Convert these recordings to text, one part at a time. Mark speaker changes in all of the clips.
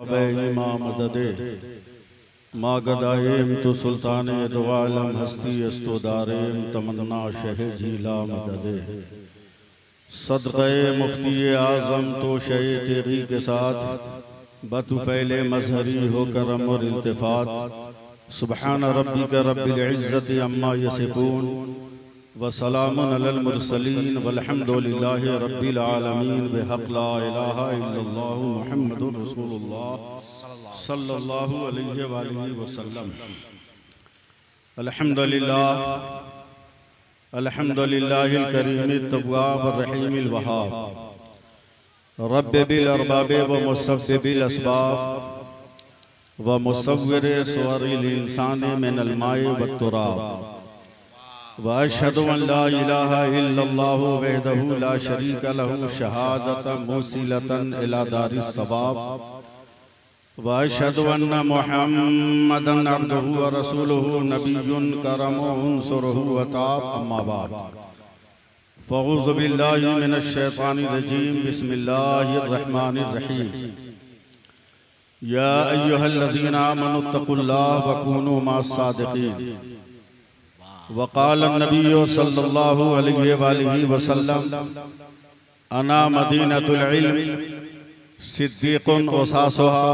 Speaker 1: इमाम मददे मा गदाएम तो सुल्तान दुआलम हस्ती अस्तोदारेम तमन्ना शह झीला मददे सदक़े मुफ्ती आज़म तो शह तेगी के साथ बतुफ़ैल मजहरी हो करम और इल्तिफ़ात सुबहान रब्बिका रब्बिल इज़्ज़ति अम्मा यसिफ़ून व सलामुन अलल मुरसलीन वल्हम्दुलिल्लाहि रब्बिल आलमीन बिहक़ ला इलाहा इल्लल्लाह मुहम्मदुर रसूलुल्लाह सल्लल्लाहु अलैहि वसल्लम। अल्हम्दुलिल्लाह अल्हम्दुलिल्लाहिल करीमित तव्वाब अर्रहीमिल वहाब रब्ब बिल अरबाब व मुसव्विबिल अस्बाब व मुसव्विर सुवरिल इंसान मिनल माए वत तुराब व अशहदु अन ला इलाहा इल्लल्लाह वहदहु ला शरीका लहु शहादतन मुसिलतन इला दारिस सवाब व अशहदु अन्ना मुहम्मदन अब्दुहु व रसूलुहु नबियुन करमुन सुरहु व ताब अम्मा बाद फ़अऊज़ु बिल्लाहि मिनश शैतानिर रजीम बिस्मिल्लाहिर रहमानिर रहीम या अय्युहल्लज़ीना आमनुत्तक़ुल्लाह व कूनू मअस सादिक़ीन वक़ाल नबिय्यु सल्लल्लाहु अलैहि वसल्लम अना मदीनतुल इल्म सिद्दीक़ुन उसासुहा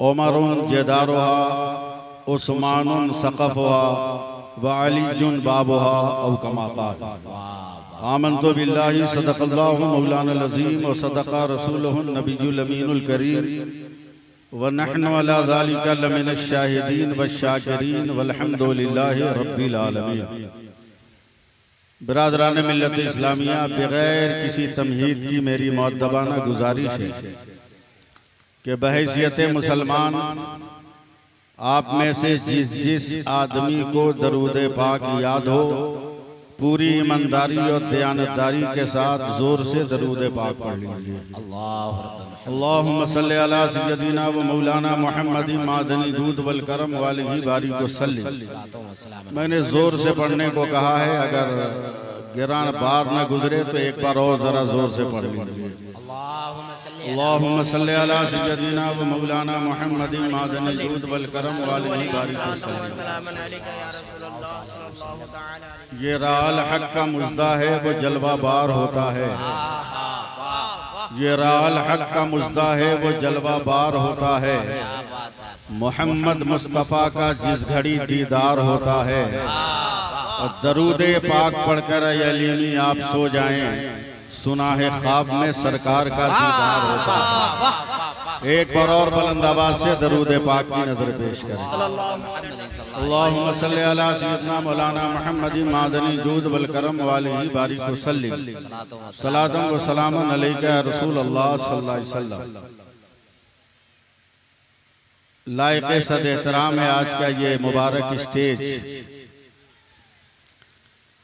Speaker 1: उमरुन जदारुहा उस्मानुन सक़फ़ुहा व अलीयुन बाबुहा औ कमा क़ाल आमन्तु बिल्लाहि सदक़ल्लाहु मौलाना अज़ीम व सदक़ा रसूलुहुन नबियुल अमीनुल करीम व नहनु अला ज़ालिका लमिनश शाहिदीन व शाकिरीन वल्हम्दुलिल्लाहि रब्बिल आलमीन। बिरादरान मिल्लत इस्लामिया, बगैर किसी तमहीद की मेरी मुअद्दबाना गुजारिश है कि बहैसियत मुसलमान आप में से जिस आदमी को दरूद पाक याद हो पूरी ईमानदारी और दयानतदारी के साथ जोर से दरूद पाक पढ़ लीजिए। अल्लाहुम्मा सल्ली अला सय्यदिना व मौलाना मुहम्मदिन मादनी दूध वल करम वालिही बारिक वसल्लम। मैंने जोर से पढ़ने को कहा है, अगर गिरान बार न गुजरे तो एक बार और जरा जोर से पढ़ लीजिए। अल्लाहुम्मा सल्ली अला सय्यदिना व मौलाना मुहम्मदिन मादनी दूध वल करम वालिही बारिक वसल्लम। ये राल हक का मुजदा है वो जलवा बार होता है, ये राल हक का मुजदा है वो जलवा बार होता है। मोहम्मद मुस्तफ़ा का जिस घड़ी दीदार होता है और दरूदे पाक पढ़कर अलीमी आप सो जाएं, सुना है ख्वाब में सरकार का दीदार होता है। एक बार और बुलंद आवाज से दरूद पाक की नजर पेश करें। अल्लाहुम्मा सल्ली अला सय्यदिना मौलाना मुहम्मदिन मादनी दूध वल करम वालिही बारिक वसल्लम। सलातन व सलामन अलैका या रसूल अल्लाह सल्लल्लाहु अलैहि वसल्लम। लायक़ सद एहतराम है आज का ये मुबारक स्टेज,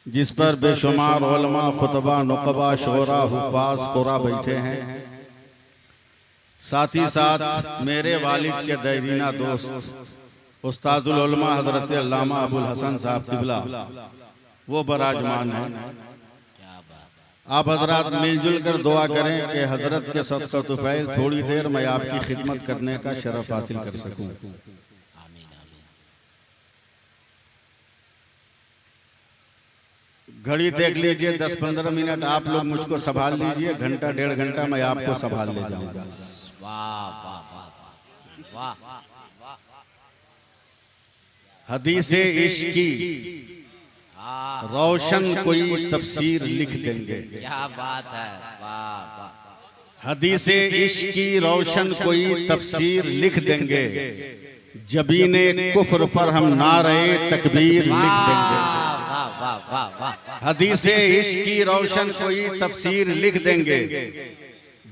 Speaker 1: जिस पर बेशुमार उलमा, खुतबा, नुक़बा, शोरा, हुफ़ाज़, क़ुरा बैठे हैं। साथ ही साथ मेरे वालिद के दरीना दोस्त उस्तादुल उलमा हज़रत अल्लामा अबुल हसन साहब क़िबला वो बराजमान हैं। आप हज़रात मिलजुल कर दुआ करें कि हज़रत के सदक़ा तुफ़ैल थोड़ी देर मैं आपकी खिदमत करने का शरफ़ हासिल कर सकूं। घड़ी देख लीजिए, 10-15 मिनट आप लोग मुझको संभाल लीजिए, घंटा 1.5 घंटा मैं आपको संभाल ले जाऊंगा। हदीसे इश्क की रोशन कोई तफसीर लिख देंगे।
Speaker 2: क्या बात है, वाह वाह।
Speaker 1: हदीसे इश्क की रोशन कोई तफसीर लिख देंगे, जबीने कुफ्र पर हम नारे तकबीर लिख देंगे। हदीसे इश्क की रोशन कोई तफसीर लिख देंगे,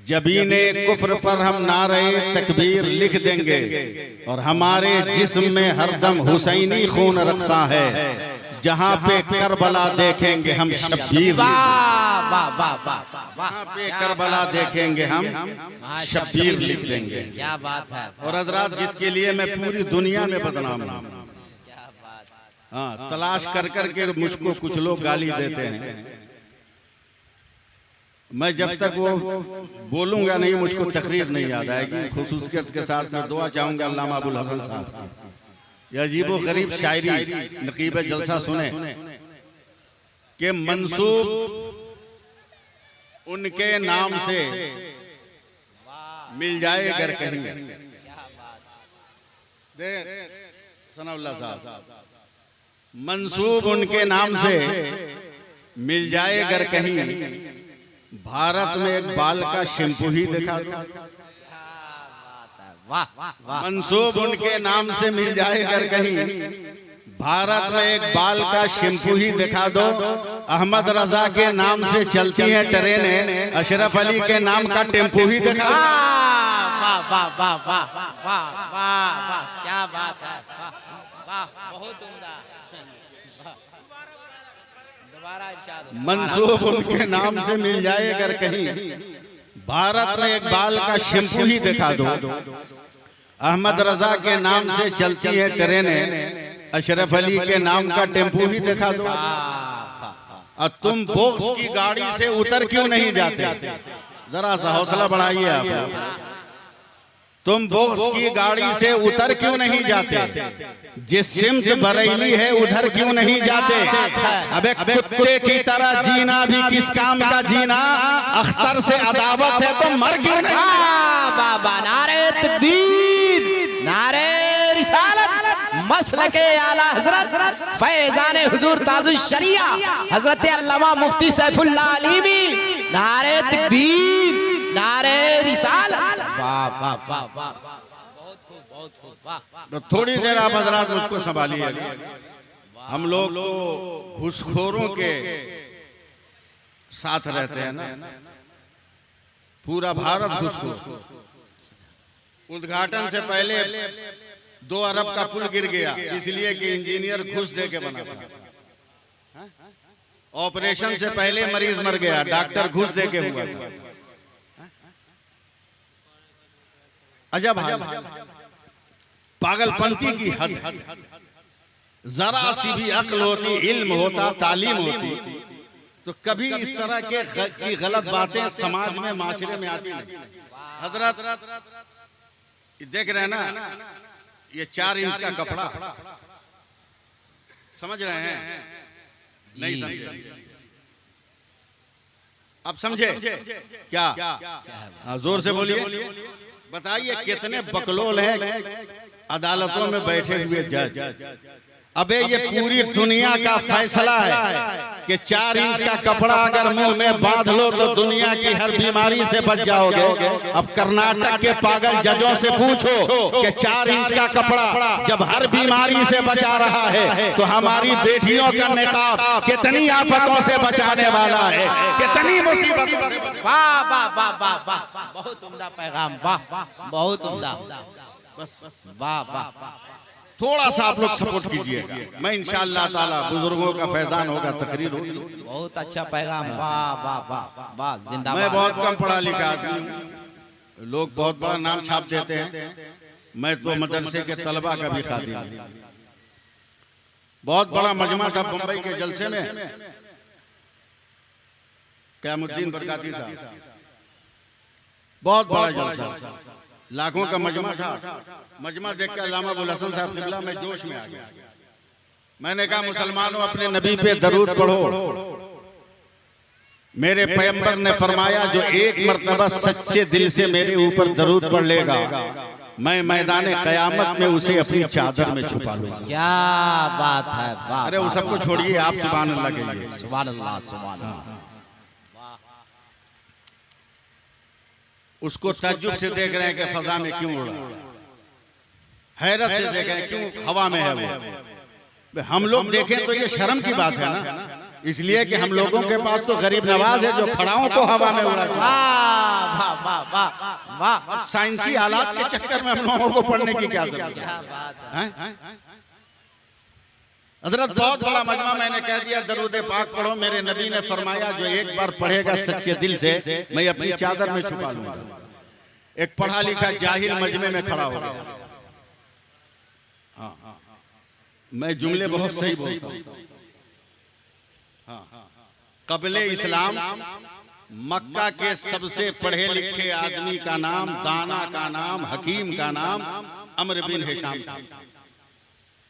Speaker 1: जबीने कुफ्र पर हम नारे तकबीर लिख देंगे। और हमारे जिस्म में हरदम हुसैनी खून रक्सा है, जहाँ पे करबला देखेंगे हम शब्बीर, वहाँ पे करबला देखेंगे हम शब्बीर लिख देंगे।
Speaker 2: क्या बात है।
Speaker 1: और हज़रात जिसके लिए मैं पूरी दुनिया में बदनाम हूँ, हाँ, तलाश कर कर के मुझको कुछ लोग गाली देते हैं। मैं जब तक वो बोलूंगा नहीं मुझको तकरीर नहीं याद आएगी। खुसूसियत के साथ मैं दुआ चाहूंगा अल्लामा अबुल हसन साहब की। यह अजीबो गरीब शायरी नकीब जलसा सुने कि मंसूब उनके नाम से मिल जाए अगर कहीं। सनाउल्लाह साहब, मंसूब उनके नाम से मिल जाए अगर कहीं, भारत में एक बाल का शैम्पू ही दिखा दो। मंसूब उनके नाम से मिल जाए अगर कहीं, भारत में एक बाल का शैम्पू ही दिखा दो। अहमद रजा के नाम से चलती हैं ट्रेनें, अशरफ अली के नाम का टेम्पू ही दिखा दो।
Speaker 2: वाह वाह वाह वाह वाह वाह वाह, क्या बात है, वाह बहुत उम्दा। दोबारा इरशाद।
Speaker 1: मंसूब उनके नाम से मिल जाए अगर कहीं, भारत में एक बाल का शैम्पू ही दिखा दो। अहमद रजा के नाम से चलती है ट्रेनें, अशरफ अली के नाम का टेम्पू ही दिखा दो। और तुम बॉक्स की गाड़ी से उतर क्यों नहीं जाते? जरा सा हौसला बढ़ाइए आप। तुम बॉक्स की गाड़ी से उतर क्यों नहीं जाते? जिस सिमत बरेली है उधर क्यों नहीं जाते? अबे कुत्ते की तरह जीना भी किस काम का जीना? अख्तर से अदावत है तो मर क्यों नहीं?
Speaker 2: बाबा नारे तकबीर, नारे रिसालत, मसलके आला हजरत फैजान हुजूर ताजुश शरिया हजरत अल्लामा मुफ्ती सैफुल्लाह अलीमी, नारे तकबीर, नारे रिसालत। वाह वाह वाह वाह, बहुत खूब बहुत खूब, वाह।
Speaker 1: तो थोड़ी देर आप हजरात मुझको संभालिए। हम लोग तो घुसखोरों के साथ रहते हैं ना। पूरा भारत घुसखोर। उद्घाटन से पहले 2 अरब का पुल गिर गया इसलिए कि इंजीनियर घुस दे के बना था। ऑपरेशन से पहले मरीज मर गया, डॉक्टर घुस दे के हुआ था। अजब हाल, पागलपंती की हद। जरा सी भी अक्ल होती, इल्म होता, तालीम होती तो कभी इस तरह की गलत बातें समाज में, माशरे में आती नहीं। हजरत देख रहे हैं ना, ये 4 इंच का कपड़ा, समझ रहे हैं? नहीं समझे? अब समझे क्या? हाँ, जोर से बोलिए। बताइए कितने बकलोल हैं अदालतों में बैठे हुए जज। अबे ये पूरी दुनिया का फैसला है कि 4 इंच का कपड़ा अगर मुंह में बांध लो तो दुनिया की हर बीमारी से बच जाओगे। अब कर्नाटक के पागल जजों से पूछो कि 4 इंच का कपड़ा जब हर बीमारी से बचा रहा है तो हमारी बेटियों का निकाब कितनी आफतों से बचाने वाला है, कितनी मुसीबतों से।
Speaker 2: वाह वाह वाह वाह वाह, बहुत उम्दा पैगाम, वाह बहुत उम्दा, बस वाह वाह।
Speaker 1: थोड़ा सा आप लोग सपोर्ट कीजिएगा, मैं इंशाअल्लाह ताला बुजुर्गों का फैजान होगा, तकरीर होगी।
Speaker 2: बहुत अच्छा पैगाम, वाह वाह वाह वाह, जिंदाबाद।
Speaker 1: मैं बहुत कम पढ़ा लिखा आदमी हूं, लोग बहुत बड़ा नाम छाप देते हैं। मैं तो मदरसे के तलबा का भी खादिम हूं। बहुत बड़ा मजमा था बंबई के जलसे में, क़यामुद्दीन बरकाती साहब, बहुत बड़ा जलसा, लाखों का मजमा था। मजमा देखकर अल्लामा अबुल हसन साहब क़िबला में जोश में आ गया। मैंने कहा मुसलमानों अपने नबी पे दरूद पढ़ो। मेरे पैगंबर ने फरमाया जो एक मर्तबा सच्चे दिल से मेरे ऊपर दरूद पढ़ लेगा मैं मैदान क़यामत में उसे अपनी चादर में छुपा लूंगा।
Speaker 2: क्या बात है, वाह।
Speaker 1: अरे वो सबको छोड़िए, आप सुभान अल्लाह कहिए।
Speaker 2: सुभान अल्लाह, सुभान अल्लाह।
Speaker 1: उसको तज्जुब से देख रहे हैं कि फजा में क्यों उड़ रहा है, हैरत से देख रहे हैं क्यों हवा में है वो। हम लोग देखें तो ये शर्म की बात है ना, इसलिए कि हम लोगों के पास तो गरीब नवाज है जो खड़ाओं को हवा में उड़ाता है।
Speaker 2: वाह वाह वाह वाह।
Speaker 1: साइंसी हालात के चक्कर में हम लोगों को पढ़ने की क्या जरूरत है? हजरत बहुत बड़ा मजमा, मैंने कह दिया दरूद पाक पढ़ो। मेरे नबी ने फरमाया जो एक बार पढ़ेगा सच्चे दिल से मैं अपनी चादर में छुपा लूंगा। एक पढ़ा लिखा जाहिल मजमे में खड़ा हो गया। हाँ, मैं जुमले बहुत सही बोलता हूँ। हाँ, कबले इस्लाम मक्का के सबसे पढ़े लिखे आदमी का नाम, दाना का नाम, हकीम का नाम अम्र बिन हिशाम था।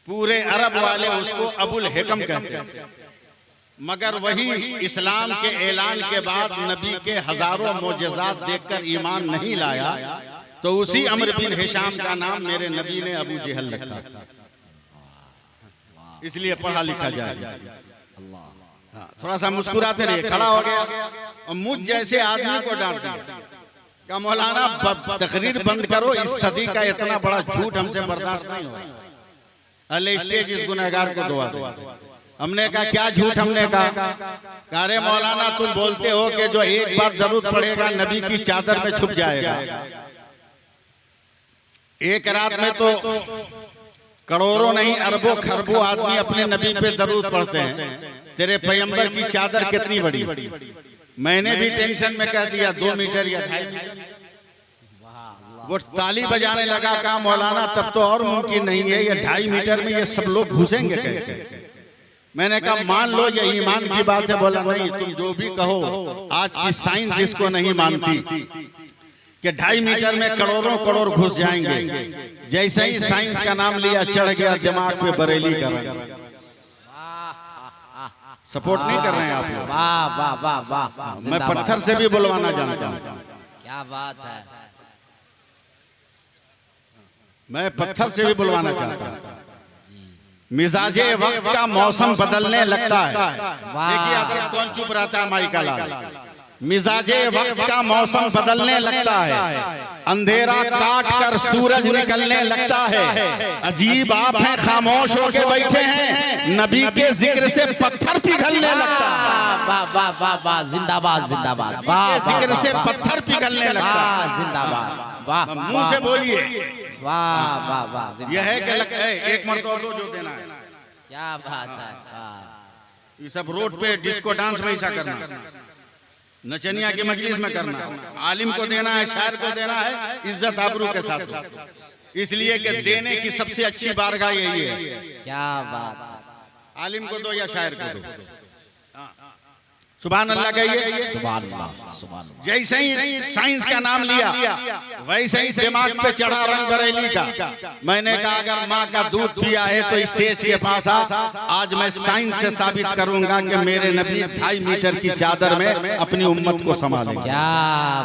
Speaker 1: पूरे अरब वाले उसको अबुल हिकम कहते हैं। मगर वही इस्लाम के ऐलान के बाद नबी के हजारों मोजज़ात देखकर ईमान नहीं लाया, तो उसी अम्र बिन हिशाम का नाम मेरे नबी ने अबू जहल रखा। इसलिए पढ़ा लिखा जाए। थोड़ा सा मुस्कुराते रहिए। खड़ा हो गया और मुझ जैसे आदमी को डांट दिया का मौलाना तकरीर बंद करो, इस सदी का इतना बड़ा झूठ हमसे बर्दाश्त नहीं हो रहा। अल्ले स्टेज इस गुनहगार को दुआ दो। हमने कहा क्या झूठ? हमने कहा अरे मौलाना तुम बोलते हो कि जो एक बार जरूरत पड़ेगा नबी की चादर में छुप जाएगा। एक रात में तो करोड़ों नहीं अरबों खरबों आदमी अपने नबी पे दरूद पढ़ते हैं। तेरे पैगंबर की चादर कितनी बड़ी? मैंने भी टेंशन में कह दिया 2 मीटर या 2.5 मीटर। वो ताली बजाने लगा, कहा मौलाना तब तो और मुमकिन नहीं है, ये 2.5 मीटर में ये सब लोग घुसेंगे कैसे? मैंने कहा मान लो ये ईमान की बात है। बोला नहीं, तुम जो भी कहो आज की साइंस इसको नहीं मानती कि 2.5 मीटर में करोड़ों करोड़ घुस जाएंगे। जैसे ही साइंस का नाम लिया चढ़ गया दिमाग पे बरेली का रंग। सपोर्ट नहीं कर रहे हैं आप लोग।
Speaker 2: वाह वाह वाह वाह।
Speaker 1: मैं पत्थर से भी बुलवाना जानता हूँ।
Speaker 2: क्या बात है।
Speaker 1: मैं पत्थर से भी बुलवाना चाहता हूँ। मिजाजे वक्त का मौसम बदलने लगता है। देखिए अगर कौन चुप रहता है माई का लाल। मिजाजे वक्त का मौसम बदलने लगता है, अंधेरा काट कर सूरज निकलने लगता है। अजीब आप हैं, खामोश होके बैठे हैं, नबी के जिक्र से पत्थर पिघलने लगता है।
Speaker 2: वाह वाह वाह वाह, जिंदाबाद जिंदाबाद। वाह,
Speaker 1: जिक्र से पत्थर पिघलने लगता है।
Speaker 2: जिंदाबाद। वाह,
Speaker 1: मुंह से बोलिए।
Speaker 2: वाह वाह वाह।
Speaker 1: यह है कि एक मरतबा दो जो देना है।
Speaker 2: क्या बात है।
Speaker 1: ये सब रोड पे डिस्को डांस में ऐसा करना, नचनिया की मजलिस में करना। आलिम को देना है, शायर को देना है, इज्जत आबरू के साथ। इसलिए कि देने की सबसे अच्छी बारगाह यही है।
Speaker 2: क्या बात।
Speaker 1: आलिम को दो या शायर को दो। सुभान अल्लाह कहिए।
Speaker 2: सुभान अल्लाह सुभान अल्लाह।
Speaker 1: जैसे ही साइंस का नाम लिया वैसे ही दिमाग पे चढ़ा रंग बरेली का। मैंने कहा अगर माँ का दूध पिया है तो स्टेज के पास आ। आज मैं साइंस से साबित करूंगा कि मेरे नबी 2.5 मीटर की चादर में अपनी उम्मत को संभालेंगे।
Speaker 2: क्या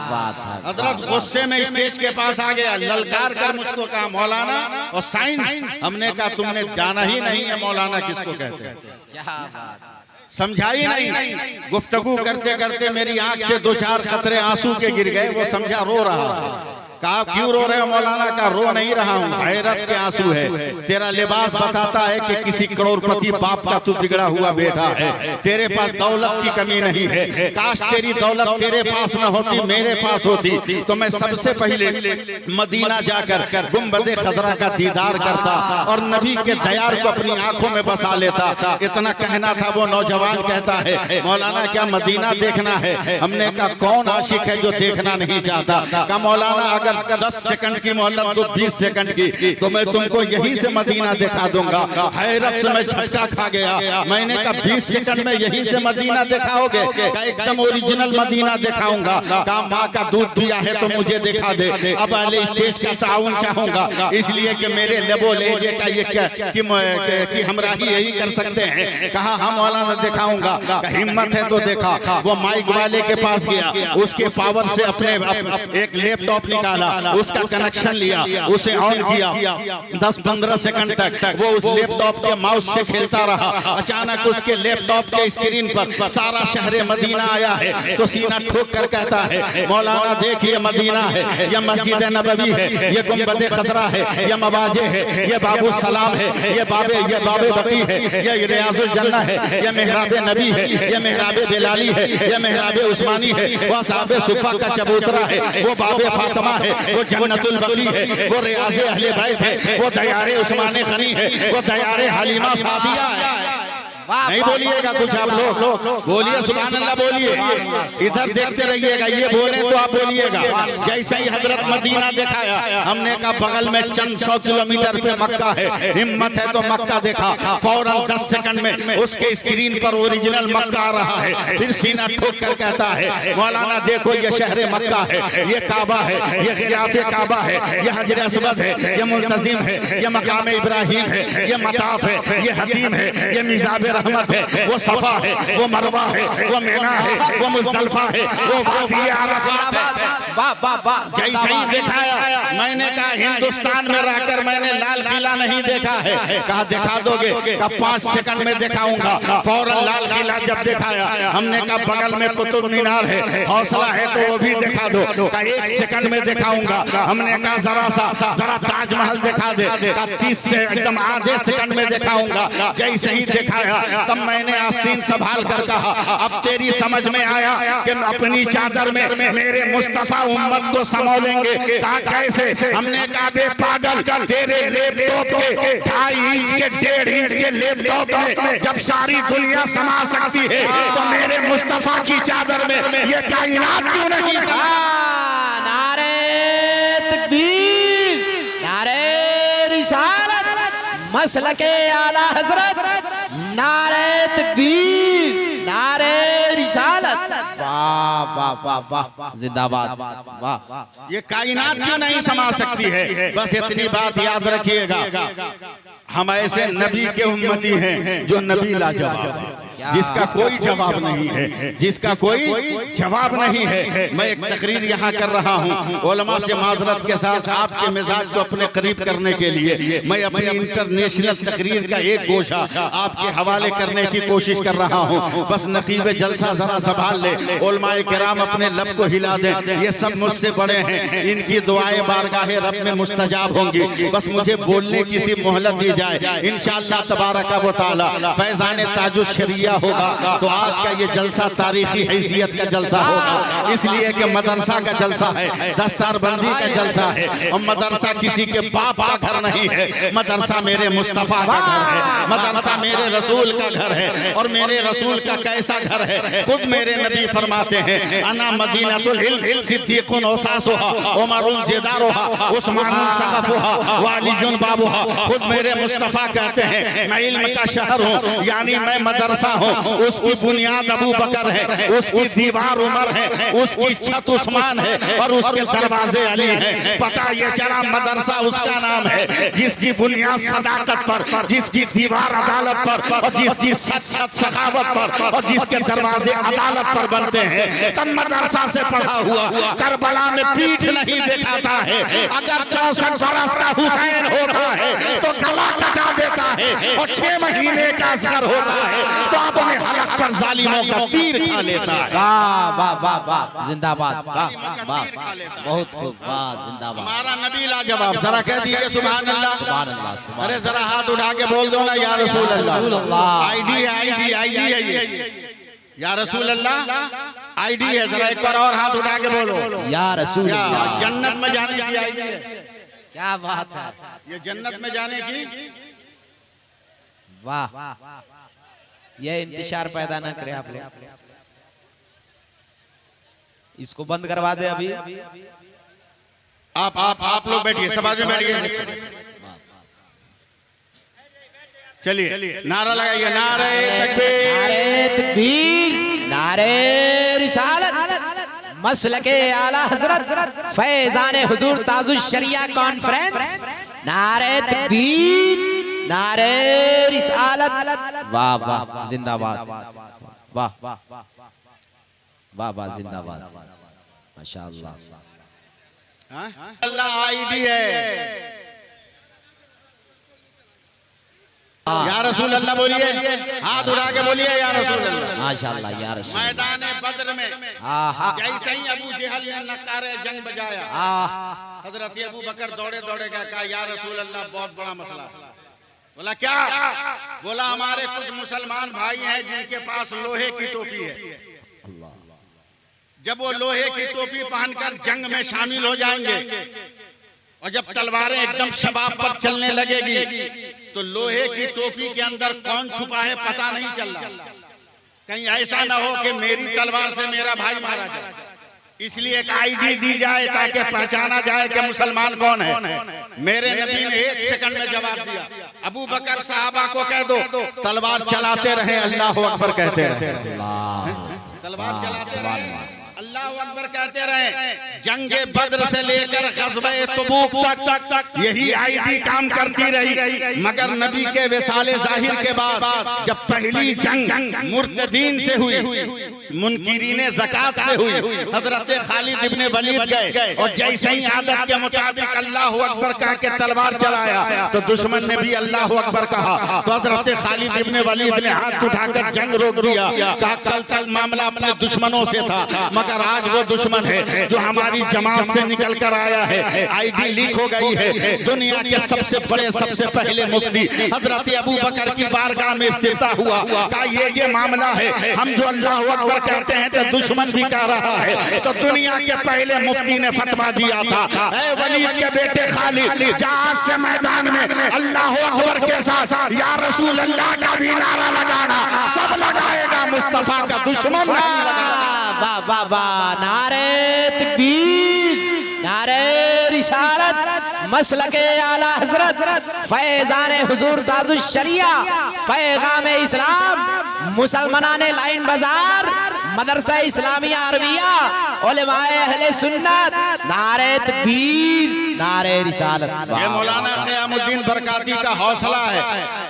Speaker 2: बात है।
Speaker 1: हजरत गुस्से में स्टेज के पास आ गया, ललकार कर मुझको कहा मौलाना और साइंस। हमने कहा तुमने जाना ही नहीं है मौलाना किसको कहते हैं।
Speaker 2: क्या बात।
Speaker 1: समझाई नहीं। गुफ्तगू करते करते मेरी आंख से 2-4 कतरे आंसू के गिर गए। वो समझा रो रहा है। कहा क्यों रो रहे हो मौलाना? का रो नहीं रहा हूँ, हैरत के आंसू है। तेरा लिबास बताता है कि किसी करोड़पति बाप का तू बिगड़ा हुआ बेटा है। तेरे पास दौलत की कमी नहीं है। काश तेरी दौलत तेरे पास न होती, मेरे पास होती तो मैं सबसे पहले मदीना जाकर गुंबदे खजरा का दीदार करता और नबी के दयार को अपनी आंखों में बसा लेता। इतना कहना था। वो नौजवान कहता है मौलाना क्या मदीना देखना है? हमने कहा कौन आशिक है जो देखना नहीं चाहता? कहा मौलाना अगर 10 सेकंड की मोहलत तो 20 सेकंड की तो मैं तुमको यहीं से मदीना दिखा दूंगा। हैरत से मैं झटका खा गया। मैंने कहा 20 सेकंड में यहीं से मदीना दिखाओगे? कहा एकदम ओरिजिनल मदीना दिखाऊंगा। कहा माँ का दूध पिया है तो मुझे दिखा दे। अब अगले स्टेज का ताउन चाहूंगा, इसलिए कि मेरे लेबो लेजे का ये कि हमरा ही यही कर सकते हैं। कहा हम मौलाना दिखाऊंगा। हिम्मत है तो देखा। वो माइक वाले के पास गया, उसके पावर से अपने एक लैपटॉप निकाला, उसका कनेक्शन लिया, उसे ऑन किया। 10-15 सेकंड तक वो उस लैपटॉप के माउस से खेलता रहा। अचानक उसके लैपटॉप के स्क्रीन पर सारा शहर मदीना आया है तो सीना ठोक कर कहता है मौलाना देखिए मदीना है, यह मस्जिद नबवी है, यह गुंबद खतरा है, यह मवाजे है, यह बाबू सलाम है, यह बाबे बकी है, यह रियाजुल जन्ना है, यह मेहराब नबी है, यह मेहराब बिलाली है, यह मेहराब उस्मानी है, वह साहब सुफा का चबूतरा है, वो बाबे फातिमा है, वो जन्नतुल बकी है, वो रियाज़े अहले बैत है, वो दयारे उस्माने गनी है, वो दयारे हलीमा सादिया है। नहीं बोलिएगा कुछ आप लोग, बोलिए सुभान अल्लाह, बोलिए, इधर देखते रहिएगा, ये बोले तो आप बोलिएगा। जैसे ही हजरत मदीना दिखाया, हमने कहा बगल में चंद 100 किलोमीटर पे मक्का है, हिम्मत है तो मक्का देखा, फौरन 10 सेकंड में उसके स्क्रीन पर ओरिजिनल मक्का आ रहा है। फिर सीना ठोक कर कहता है मौलाना देखो ये शहर मक्का है, ये काबा है, ये खिलाफे काबा है, ये हजर असवद है, ये मुल्तजिम है, ये मकाम इब्राहिम है, ये मताफ है, ये हतीम है, ये मिजाब रहमत है, वो सफा है, वो मरवा है, वो मीना है, वो मुज़दलिफा है, वो वादी अरफात है। जैसे ही दिखाया, मैंने कहा हिंदुस्तान में रहकर मैंने लाल किला नहीं देखा है। कहा दिखा दोगे? कहा 5 सेकंड में दिखाऊंगा। फौरन लाल किला जब दिखाया, हमने कहा बगल में कुतुब मीनार है, हौसला है तो वो भी दिखा दो। कहा 1 सेकंड में दिखाऊंगा। हमने कहा जरा ताजमहल दिखा दे। कहा 30 से एकदम आधे सेकंड में दिखाऊंगा। जैसे ही दिखाया तब मैंने आस्तीन संभाल कर कहा अब तेरी समझ में आया कि अपनी चादर में मेरे मुस्तफा उम्मत को संभालेंगे। कहा कैसे? हमने कहा बे पागल, तेरे लैपटॉप के 2.5 इंच के 1.5 इंच के लैपटॉप में जब सारी दुनिया समा सकती है तो मेरे मुस्तफा की चादर में ये कायनात क्यों नहीं?
Speaker 2: नारे तकबीर, नारे रिसालत, मसलके आला हजरत, नारे तकबीर, नारे रिसालत। वाह वाह वाह वाह, जिंदाबाद, वाह।
Speaker 1: ये कायनात क्यों नहीं समा सकती है? बस इतनी बात याद रखिएगा, हम ऐसे नबी के उम्मती हैं जो नबी लाजवाब है, जिसका कोई जवाब नहीं है, जिसका कोई जवाब नहीं है। मैं एक तकरीर यहाँ कर रहा हूँ उलमा से माजरत के साथ, आपके मिजाज को अपने करीब करने के लिए मैं अपनी इंटरनेशनल तकरीर का एक गोशा आपके हवाले करने की कोशिश कर रहा हूँ। बस नसीब जलसा जरा संभाल ले, उलमा किराम अपने लब को हिला दें, ये सब मुझसे बड़े हैं, इनकी दुआएं बारगाहे रब में मुस्तजाब होंगी। बस मुझे बोलने की सी मोहलत दी जाए, इंशाअल्लाह तबारक व तआला फैज़ान ताजुश शरिया होगा तो आज का ये जलसा तारीखी हैसियत का जलसा होगा, इसलिए कि मदरसा का जलसा है, दस्तारबंदी का जलसा है। और मदरसा किसी के बाप का घर नहीं है, मदरसा मेरे मुस्तफा का घर है, मदरसा मेरे रसूल का घर है। और मेरे रसूल का कैसा घर है? खुद मेरे नबी फरमाते हैं अना मदीनतुल इल्म सिद्दीकुन औसासुहा उमरुन जिदारुहा उस्मानुन सक़फुहा व अलीयुन बाबुहा। खुद मेरे मुस्तफा कहते हैं मैं इल्म का शहर हूँ, यानी मैं मदरसा हूँ। उसकी बुनियाद अबू बकर है, उसकी दीवार उमर है, उसकी छत उस्मान है और उसके दरवाजे अली हैं। पता ये चला मदरसा उसका नाम है जिसकी बुनियाद सदाकत पर, जिसकी दीवार अदालत पर और जिसकी छत सखावत पर और जिसके दरवाजे अदालत पर बनते हैं। तब मदरसा से पढ़ा हुआ करबला में पीठ नहीं दिखाता है। अगर 64 बरस का हुसैन होता है तो गला कटा देता है और 6 महीने का असगर होता है तो अपने हलक पर जालिमों का तीर खा लेता है।
Speaker 2: वाह वाह वाह वाह, जिंदाबाद, वाह वाह, बहुत खूब, वाह जिंदाबाद।
Speaker 1: हमारा नबी लाजवाब, जरा कह दीजिए सुभान अल्लाह,
Speaker 2: सुभान अल्लाह, सुभान।
Speaker 1: अरे जरा हाथ उठा के बोल दो ना या रसूल अल्लाह। आईडी है ये या रसूल अल्लाह, आईडी है। जरा एक बार और हाथ उठा के बोलो
Speaker 2: या रसूल अल्लाह।
Speaker 1: जन्नत में जाने की आईडी है,
Speaker 2: क्या बात है,
Speaker 1: ये जन्नत में जाने की।
Speaker 2: वाह, ये इंतजार पैदा न करे आप लोग, इसको बंद करवा दे अभी।
Speaker 1: आप लोग बैठिए, सब आदमी बैठिए। चलिए नारा लगाइए, नारे तकबीर,
Speaker 2: नारे तकबीर, नारे रिसालत, मसलके आला हजरत फैजाने हुजूर ताजुश शरिया कॉन्फ्रेंस, नारे तकबीर, नारे रिसालत। वाह वाह, जिंदाबाद, वाह वाह वाह, जिंदाबाद, माशाअल्लाह।
Speaker 1: अल्लाह आईडी है या रसूल अल्लाह बोलिए, हाथ उठा के बोलिए या रसूल अल्लाह।
Speaker 2: माशाअल्लाह या रसूल।
Speaker 1: मैदान बद्र में जैसे ही अबू जहल ने नकारे जंग बजाया, हजरत अबू बकर दौड़े दौड़े कहा या रसूल अल्लाह बहुत बड़ा मसला। बोला क्या? बोला हमारे कुछ मुसलमान भाई हैं जिनके पास लोहे की टोपी है, जब वो लोहे की टोपी पहनकर जंग में शामिल हो जाएंगे और जब तलवारें एकदम शबाब पर चलने लगेगी तो लोहे की टोपी के अंदर कौन छुपा है पता नहीं चल रहा। कहीं ऐसा ना हो कि मेरी तलवार से मेरा भाई मारा जाए, इसलिए एक आईडी दी जाए ताकि पहचाना जाए कि मुसलमान कौन है। मेरे नबी ने 1 सेकंड में जवाब दिया, अबू बकर साहबा को कह दो तलवार चलाते रहे, अल्लाह अकबर कहते रहे, तलवार चलाते रहे, अल्लाह अकबर कहते रहे। जंगे बद्र से लेकर ग़ज़वे तबूक तक यही आईडी काम करती रही, मगर नबी के विसाले ज़ाहिर के बाद जब पहली जंग मुर्तदीन से हुई, मुनकिरीने ज़कात से हुई, हज़रत खालिद इब्ने वलीद गए और जैसे ही आदत के मुताबिक अल्लाह अकबर कह के तलवार चलाया तो दुश्मन ने भी अल्लाह अकबर कहा, तो हज़रत खालिद इब्ने वलीद ने हाथ उठाकर जंग रोक दिया। कहा कल तक मामला अपने दुश्मनों से था, मगर आज वो दुश्मन है जो हमारी जमात से निकल कर आया है। आईडी लीक हो गई है। दुनिया के सबसे बड़े सबसे पहले मुफ्ती हजरत अबू बकर की बारगाह में इफ्तिताह हुआ। कहा ये मामला है, हम जो अल्लाह अकबर कहते हैं तो दुश्मन भी कह रहा है। तो दुनिया के पहले मुफ्ती ने फतवा दिया था, ऐ वलीद के बेटे खालिद, जहां से मैदान में अल्लाह अकबर के साथ या रसूल अल्लाह का भी नारा लगाना, सब लगाएगा, मुस्तफा का दुश्मन नहीं लगाएगा।
Speaker 2: वाह वाह, नारे तकबीर, नारे रिसालत, मसलके आला हजरत, फैजाने हुजूर ताजुश शरिया, पैगाम इस्लाम, मुसलमानाने लाइन बाजार, मदरसा इस्लामिया अरबिया, उलमाए अहले सुन्नत, नारे तकबीर, नारे रिसालत।
Speaker 1: ये मौलाना क़यामुद्दीन बरकाती का हौसला है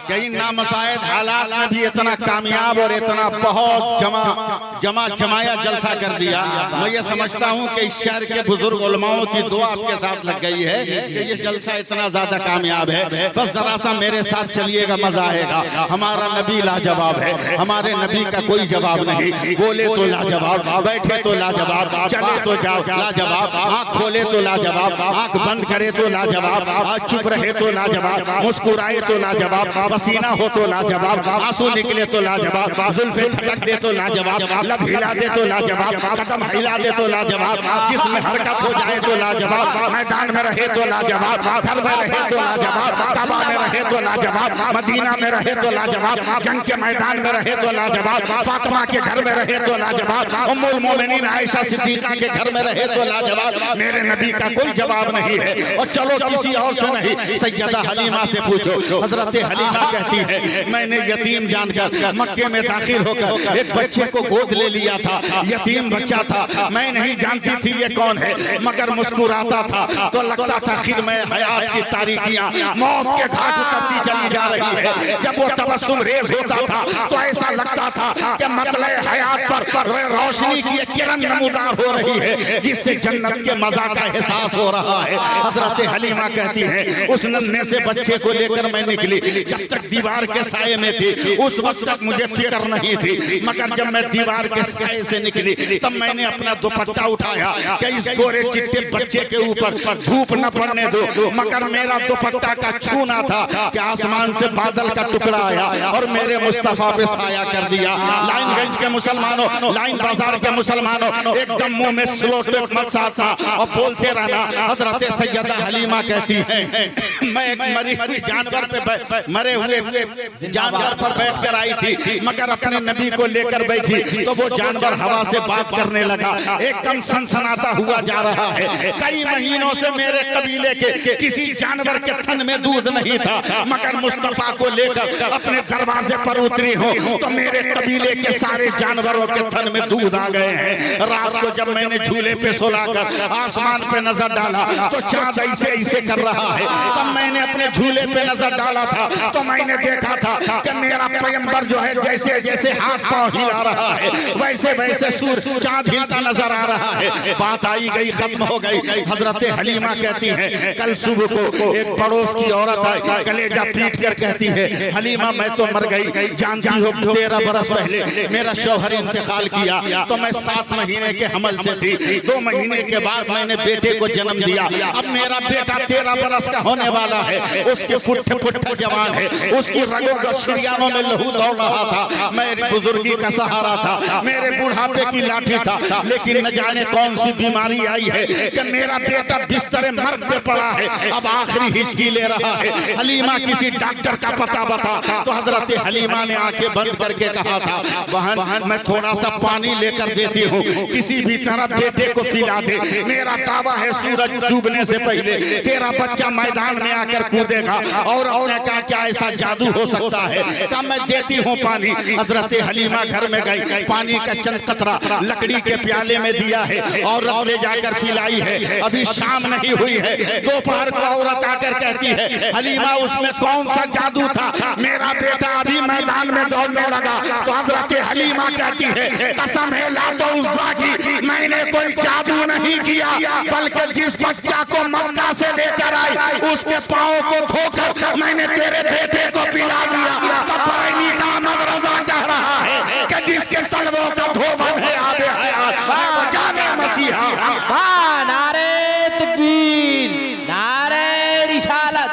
Speaker 1: कि इन नामसायद हालात में भी इतना कामयाब और इतना बहुत जमाया जलसा कर दिया। मैं ये समझता हूँ कि इस शहर के बुजुर्ग उलमाओं की दुआ आपके साथ लग गई है कि ये जलसा इतना ज्यादा कामयाब है। बस जरा सा मेरे साथ चलिएगा, मजा आएगा। हमारा नबी लाजवाब है, हमारे नबी का कोई जवाब नहीं। बोले तो लाजवाब, बैठे तो लाजवाब, चले तो लाजवाब, आँख खोले तो लाजवाब, आँख बंद करे तो लाजवाब, आज चुप रहे तो लाजवाब, मुस्कुराए तो लाजवाब, पसीना हो तो लाजवाब, आंसू निकले तो लाजवाब, जुल्फे झटक दे तो लाजवाब, लब हिला दे तो लाजवाब, कदम हिला दे तो लाजवाब, जिसमें हरकत हो जाए तो लाजवाब, मैदान में रहे तो लाजवाब, घर में रहे तो लाजवाब, काबा में रहे तो लाजवाब, मदीना में रहे तो लाजवाब, जंग के मैदान में रहे तो लाजवाब, फातिमा के घर में रहे तो लाजवाब, उम्मुल मोमिनीन आयशा सिद्दीका के घर में रहे तो लाजवाब। मेरे नबी का कोई जवाब नहीं है। और चलो किसी और से नहीं, सैयदा हलीमा से पूछो। हजरत हलीमा कहती है, मैंने यतीम जानकर मक्के में दाखिल होकर एक बच्चे को गोद ले लिया था। यतीम बच्चा था, मैं नहीं जानती थी ये कौन है, मगर मुस्कुराता था तो लगता था खिदमे हयात की तारीकियां मौत के घाट उतरती चली जा रही है। जब वो तबस्सुम रेज होता था तो ऐसा लगता था कि मतले हयात पर रोशनी की एक किरण नमूदार हो रही है, जिससे जन्नत के मजा का एहसास हो रहा है। हजरत हलीमा कहती हैं, उस नन्हे से बच्चे को लेकर मैं निकली। जब तक दीवार के साये में थी उस वक्त तक मुझे फिक्र नहीं थी, मगर जब मैं दीवार के साये से निकली तब मैंने अपना दुपट्टा उठाया कि इस गोरे चिट्टे बच्चे के ऊपर धूप न पड़ने दो। मगर मेरा दुपट्टा का छूना था कि आसमान से बादल का टुकड़ा आया और मेरे मुस्तफा पे साया कर दिया। लाइनगंज के मुसलमानों, लाइन बाजार के मुसलमानों, एकदम मुंह में स्लोट मत साथा और बोलते रहना। हजरत सैयदा हलीमा कहती हैं, मैं एक मरी जानवर पे मरे हुए जानवर पर बैठकर आई थी, मगर अपने नबी को लेकर बैठी तो वो जानवर हवा से बात करने लगा, एकदम सनसनाता हुआ जा रहा है। कई महीनों से मेरे कबीले के किसी जानवर के थन में दूध नहीं था, मगर मुस्तफा को लेकर अपने दरवाजे पर उतरी हो तो मेरे कबीले के सारे जानवरों के थन में दूध आ गए हैं। रात को जब मैंने झूले पे सोलाकर आसमान पे नजर डाला तो चांद ऐसे ऐसे कर रहा है। तब मैंने अपने झूले पे नजर डाला था तो मैंने देखा था कि मेरा पैगंबर जो है जैसे जैसे हाथ पांव हिला रहा है वैसे वैसे सूर्य चांद हिलता नजर आ रहा है। बात आई गई, खत्म हो गई। हजरत हलीमा कहती हैं, कल सुबह को एक पड़ोस की औरत आई, कलेजा पीट कर कहती है, हलीमा मैं तो मर गई, जानती हो 13 बरस पहले मेरा शौहर इंतकाल किया तो मैं 7 महीने के हमल से थी। 2 महीने के बाद मैंने बेटे को जन्म दिया। अब मेरा बेटा 13 बरस का होने वाला है, उसके फुट फुट जवान है, उसकी रगों का शरियानों में लहू दौड़ रहा था, मेरी बुजुर्गी का सहारा था, मेरे बुढ़ापे की लाठी था। लेकिन न जाने कौन सी बीमारी आई है कि मेरा बेटा बिस्तर मर्द पे पड़ा है, अब आखिरी हिचकी ले रहा है। हलीमा किसी डॉक्टर का पता बता। तो हजरत हलीमा ने आंखें बंद करके कहा था, बहन मैं थोड़ा सा पानी लेकर देती हूँ, किसी भी तरह बेटे को पिला दे। मेरा दावा है सूरज डूबने से पहले तेरा बच्चा मैदान में आकर कूदेगा। और उसने कहा क्या ऐसा जादू हो सकता है? कहा मैं देती हूँ पानी। हजरत हलीमा घर में गई, पानी का चंद कतरा लकड़ी के प्याले में दिया है और ले जाकर पिलाई है। अभी शाम नहीं हुई है, दोपहर को औरत आकर कहती है, हलीमा उसमें कौन सा जादू था? मेरा बेटा अभी मैदान में दौड़ने लगा। तो हजरत हलीमा कहती है, कसम है लातो उज़्ज़ा की, मैंने कोई जादू नहीं किया, बल्कि जिस बच्चा को मक्का से लेकर आई उसके पाँव को धोकर मैंने तेरे बेटे को पिला दिया। तब का रज़ा कह रहा है कि जिसके तलवों का धोबन है आबे हयात जाने मसीहा।
Speaker 2: नारे तकबीर, नारे रिसालत,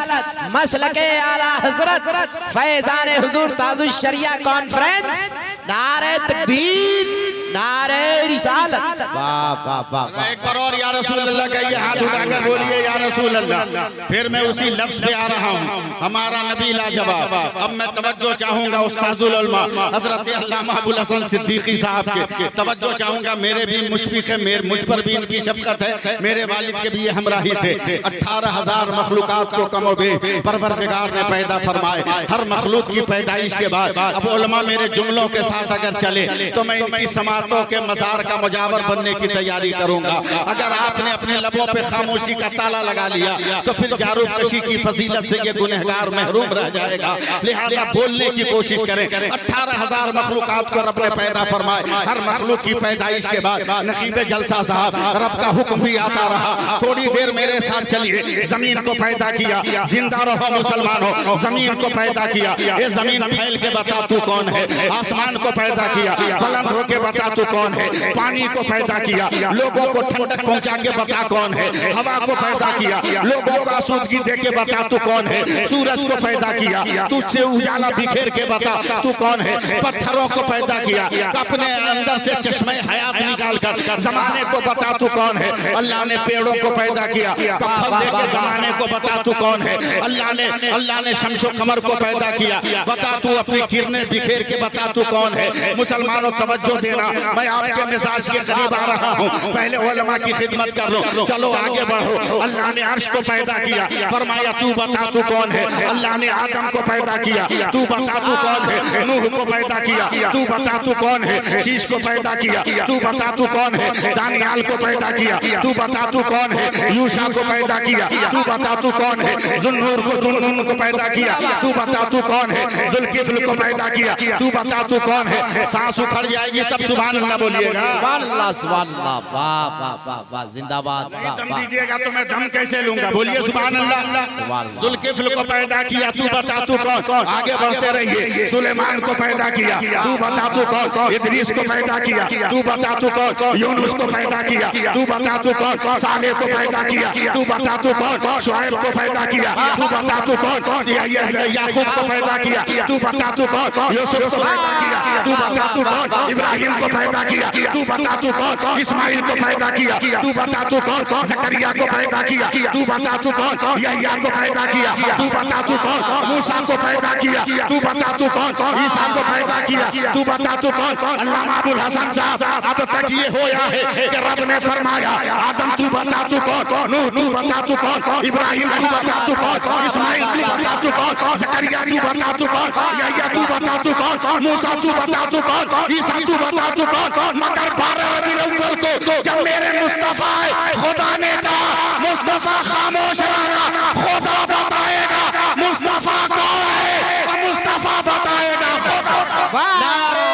Speaker 2: मसलके आला हजरत फैजान हुजूर ताजुश शरिया कॉन्फ्रेंस, नारे तकबीर, नारे रिसालत। वाह वाह वाह।
Speaker 1: एक बार और या रसूल अल्लाह कहिए, हाथ उठाकर बोलिए या रसूल अल्लाह। फिर मैं उसी लफ्ज पे आ रहा हूँ, हमारा नबी लाजवाब। अब मैं तवज्जो चाहूंगा उस्ताजुल उलमा हजरत अल्लामा अबुल हसन सिद्दीकी साहब के तवज्जो चाहूंगा। मेरे भी मुशफिक है, मुझ पर भी इनकी शफकत है, मेरे वालिद के भी ये हमराही थे। 18,000 मखलूकात को कमोबे परवरदिगार ने पैदा फरमाए। हर मखलूक की पैदाइश के बाद अब उलमा मेरे जुमलों के साथ अगर चले तो मैं इनकी समातों के मजार का मुजावर बनने की तैयारी करूंगा। अगर आपने अपने लबों पे खामोशी का ताला लगा लिया तो फिर जारूब कशी की फजीलत से ये गुनहगार महरूम रह जाएगा। लिहाजा बोलने की कोशिश करें। 18,000 मखलूकात को रब ने पैदा फरमाए। हर मखलूक की पैदाइश के बाद नकीब जलसा साहब रब का हुक्म भी आता रहा। थोड़ी देर मेरे साथ चलिए। जमीन को पैदा किया, जिंदा रहो मुसलमानों, जमीन को पैदा किया। ये जमीन फैल के बता तू कौन है। आसमान को पैदा किया, बुलंद होके बता तू कौन है। पानी को पैदा किया, लोगों को ठंडक पहुंचा के बता कौन है। हवा को पैदा किया, लोगों को आसूदगी दे के बता तू कौन है। सूरज को पैदा किया, तुझसे उजाला बिखेर के बता तू कौन है। पत्थरों को पैदा किया, अपने अंदर से चश्मे हयात निकाल कर जमाने को बता तू कौन है। अल्लाह ने पेड़ों को पैदा किया, फल दे के जमाने को बता तू कौन है। अल्लाह ने शम्सो कमर को पैदा किया, बता तू अपनी किरणें बिखेर के बता तू कौन है। मुसलमानों तवज्जो देना, मैं आपके मिजाज के करीब आ रहा हूँ। पहले उलमा की खिदमत कर लो, चलो आगे बढ़ो। अल्लाह ने अर्श को पैदा किया, फरमाया तू बता तू कौन है। अल्लाह ने आदम को पैदा किया, तू बता तू कौन है। नूह को पैदा किया, तू बता तू कौन है। शीश को पैदा किया, तू बता तू कौन है। दानियाल को पैदा किया, तू बता तू कौन है। यूशा को पैदा किया, तू बता तू कौन है। जुन्नूर को जुन्नून को पैदा किया, तू बता तू कौन है। जुल्किफ्ल को पैदा किया, तू बता तू कौन है। सांस उखड़ जाएगी तब सुभान अल्लाह बोलिएगा।
Speaker 2: सुभान अल्लाह, सुभान अल्लाह, वाह वाह वाह वाह, जिंदाबाद।
Speaker 1: दम दीजिएगा तो मैं दम कैसे लूंगा? बोलिए सुभान अल्लाह। जुल्किफ्ल को पैदा किया, तू बता तू कौन। आगे बढ़ते रहिए। सुलेमान को पैदा किया, तू बता तू कौन। इदरीस को पैदा किया, तू बता तू कौन। यूनुस को पैदा किया, तू बता तू कौन। सालेह को पैदा किया, तू बता तू कौन। शुएब को पैदा किया, तू बता तू कौन। याकूब को पैदा किया, तू बता तू कौन। यूसुफ को पैदा किया, तू बता तू कौन। इब्राहिम को पैदा किया, तू बता तू कौन। इस्माइल को पैदा किया, तू बता तू कौन। जकरिया को पैदा किया, तू बता तू कौन। यहया को पैदा किया, तू बता तू कौन। मूसा को पैदा किया, तू बता तू कौन। ईसा को पैदा किया, तू बता तू कौन। अल्लामा अबुल हसन साहब, अब तक ये होया है कि रब ने फरमाया आदम तू बता तू कौन। नूह तू बता तू कौन। इब्राहिम तू बता तू कौन। इस्माइल तू बता तू कौन। जकरिया तू बता तू कौन। यहया तू बता तू कौन। मूसा तू बता तू कौन। ईसा तू बता तू कौन। मगर 12 रबीउल अव्वल को जब मेरे मुस्तफा खुदा ने कहा मुस्तफा खामोश रहना, खुदा बताएगा मुस्तफा कौन है, मुस्तफा बताएगा खुदा।
Speaker 2: नारे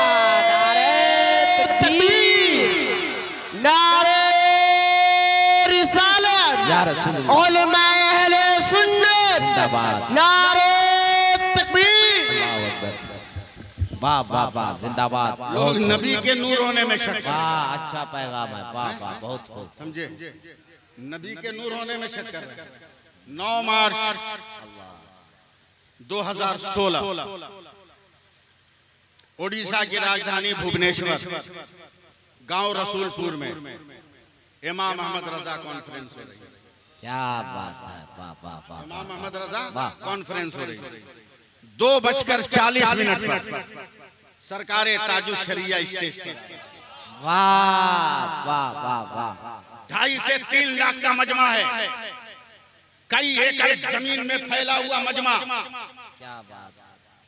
Speaker 2: तकबीर, नारे रिसालत, या रसूल अल्लाह, उलमा अहले सुन्नत, जिंदाबाद। नारे तकबीर, अल्लाहू अकबर, वाह वाह वाह, जिंदाबाद।
Speaker 1: लोग नबी के नूर होने में शक,
Speaker 2: वाह अच्छा पैगाम है, वाह वाह, बहुत खूब।
Speaker 1: समझे, नबी के नूर होने में शक कर रहे हैं। 9 मार्च 2016 ओडिशा की राजधानी भुवनेश्वर गांव रसूलपुर में इमाम अहमद रजा कॉन्फ्रेंस हो रही है।
Speaker 2: क्या बात है, वाह वाह वाह।
Speaker 1: इमाम अहमद रजा कॉन्फ्रेंस हो रही है। 2:40 पर सरकारे ताजुश शरिया स्टेज पर।
Speaker 2: वाह वाह वाह वाह।
Speaker 1: 2.5 से 3 लाख का मजमा है, कई एकड़ जमीन में फैला हुआ मजमा।
Speaker 2: क्या बात।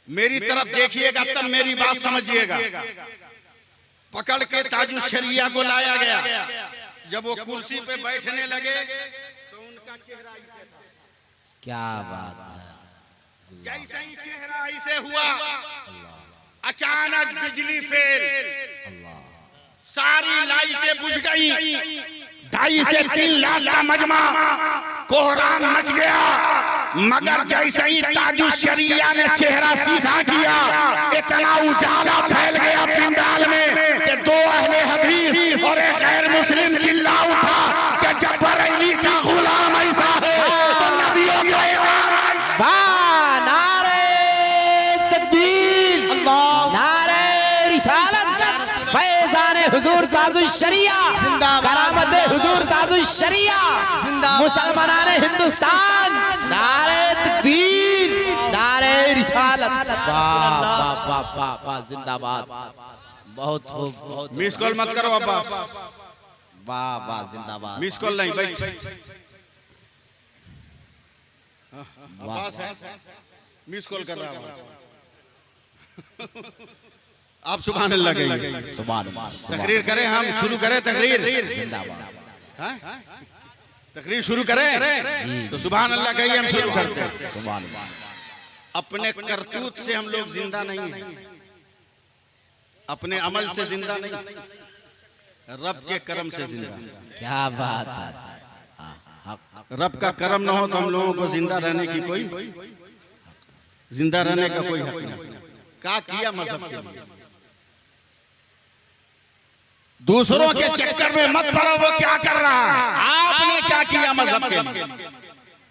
Speaker 1: मेरी तरफ देखिएगा तब मेरी बात समझिएगा। पकड़ के ताजुश शरिया को लाया गया। जब वो कुर्सी पे बैठने लगे तो उनका चेहरा ऐसे था।
Speaker 2: क्या बात है।
Speaker 1: जैसे ही चेहरा ऐसे हुआ, अचानक बिजली फेल, सारी लाइटें बुझ गई। 2.5 से 3 लाख का मजमा, कोहराम मच गया। मगर जैसे ही ताजुश शरिया ने चेहरा सीधा किया, इतना उजाला फैल गया पंडाल में कि 2 अहले हदीस और एक गैर मुस्लिम चिल्ला उठा कि जब बरेली का गुलाम ऐसा है तो नबियों का
Speaker 2: नारे तकबीर, नारे रिसालत, फैज़ाने हुजूर ताजुश शरिया, करामते हुजूर ताजुश शरिया, मुसलमानाने हिंदुस्तान, नारे तकबीर, नारे रिसालत। वाह वाह वाह वाह वाह, जिंदाबाद। बहुत खूब, बहुत।
Speaker 1: मिस कॉल मत करो अब्बा।
Speaker 2: वाह वाह, जिंदाबाद।
Speaker 1: मिस कॉल नहीं भाई। मिस कॉल कर रहा हूं। आप सुभान अल्लाह कहिए।
Speaker 2: सुभान अल्लाह।
Speaker 1: तकरीर करें, हम शुरू करें तकरीर।
Speaker 2: जिंदाबाद।
Speaker 1: तकरीर शुरू करें तो सुभान अल्लाह कहिए, हम शुरू करते हैं।
Speaker 2: सुभान अल्लाह।
Speaker 1: अपने करतूत से हम लोग जिंदा नहीं हैं, अपने अमल से जिंदा नहीं, रब के करम से जिंदा।
Speaker 2: क्या बात है।
Speaker 1: रब का करम न हो तो हम लोगों को जिंदा रहने की कोई जिंदा रहने का कोई हक नहीं। क्या किया मजहब के लिए? दूसरों के चक्कर में मत पड़ो, वो क्या कर रहा है, आपने क्या किया मजहब के लिए?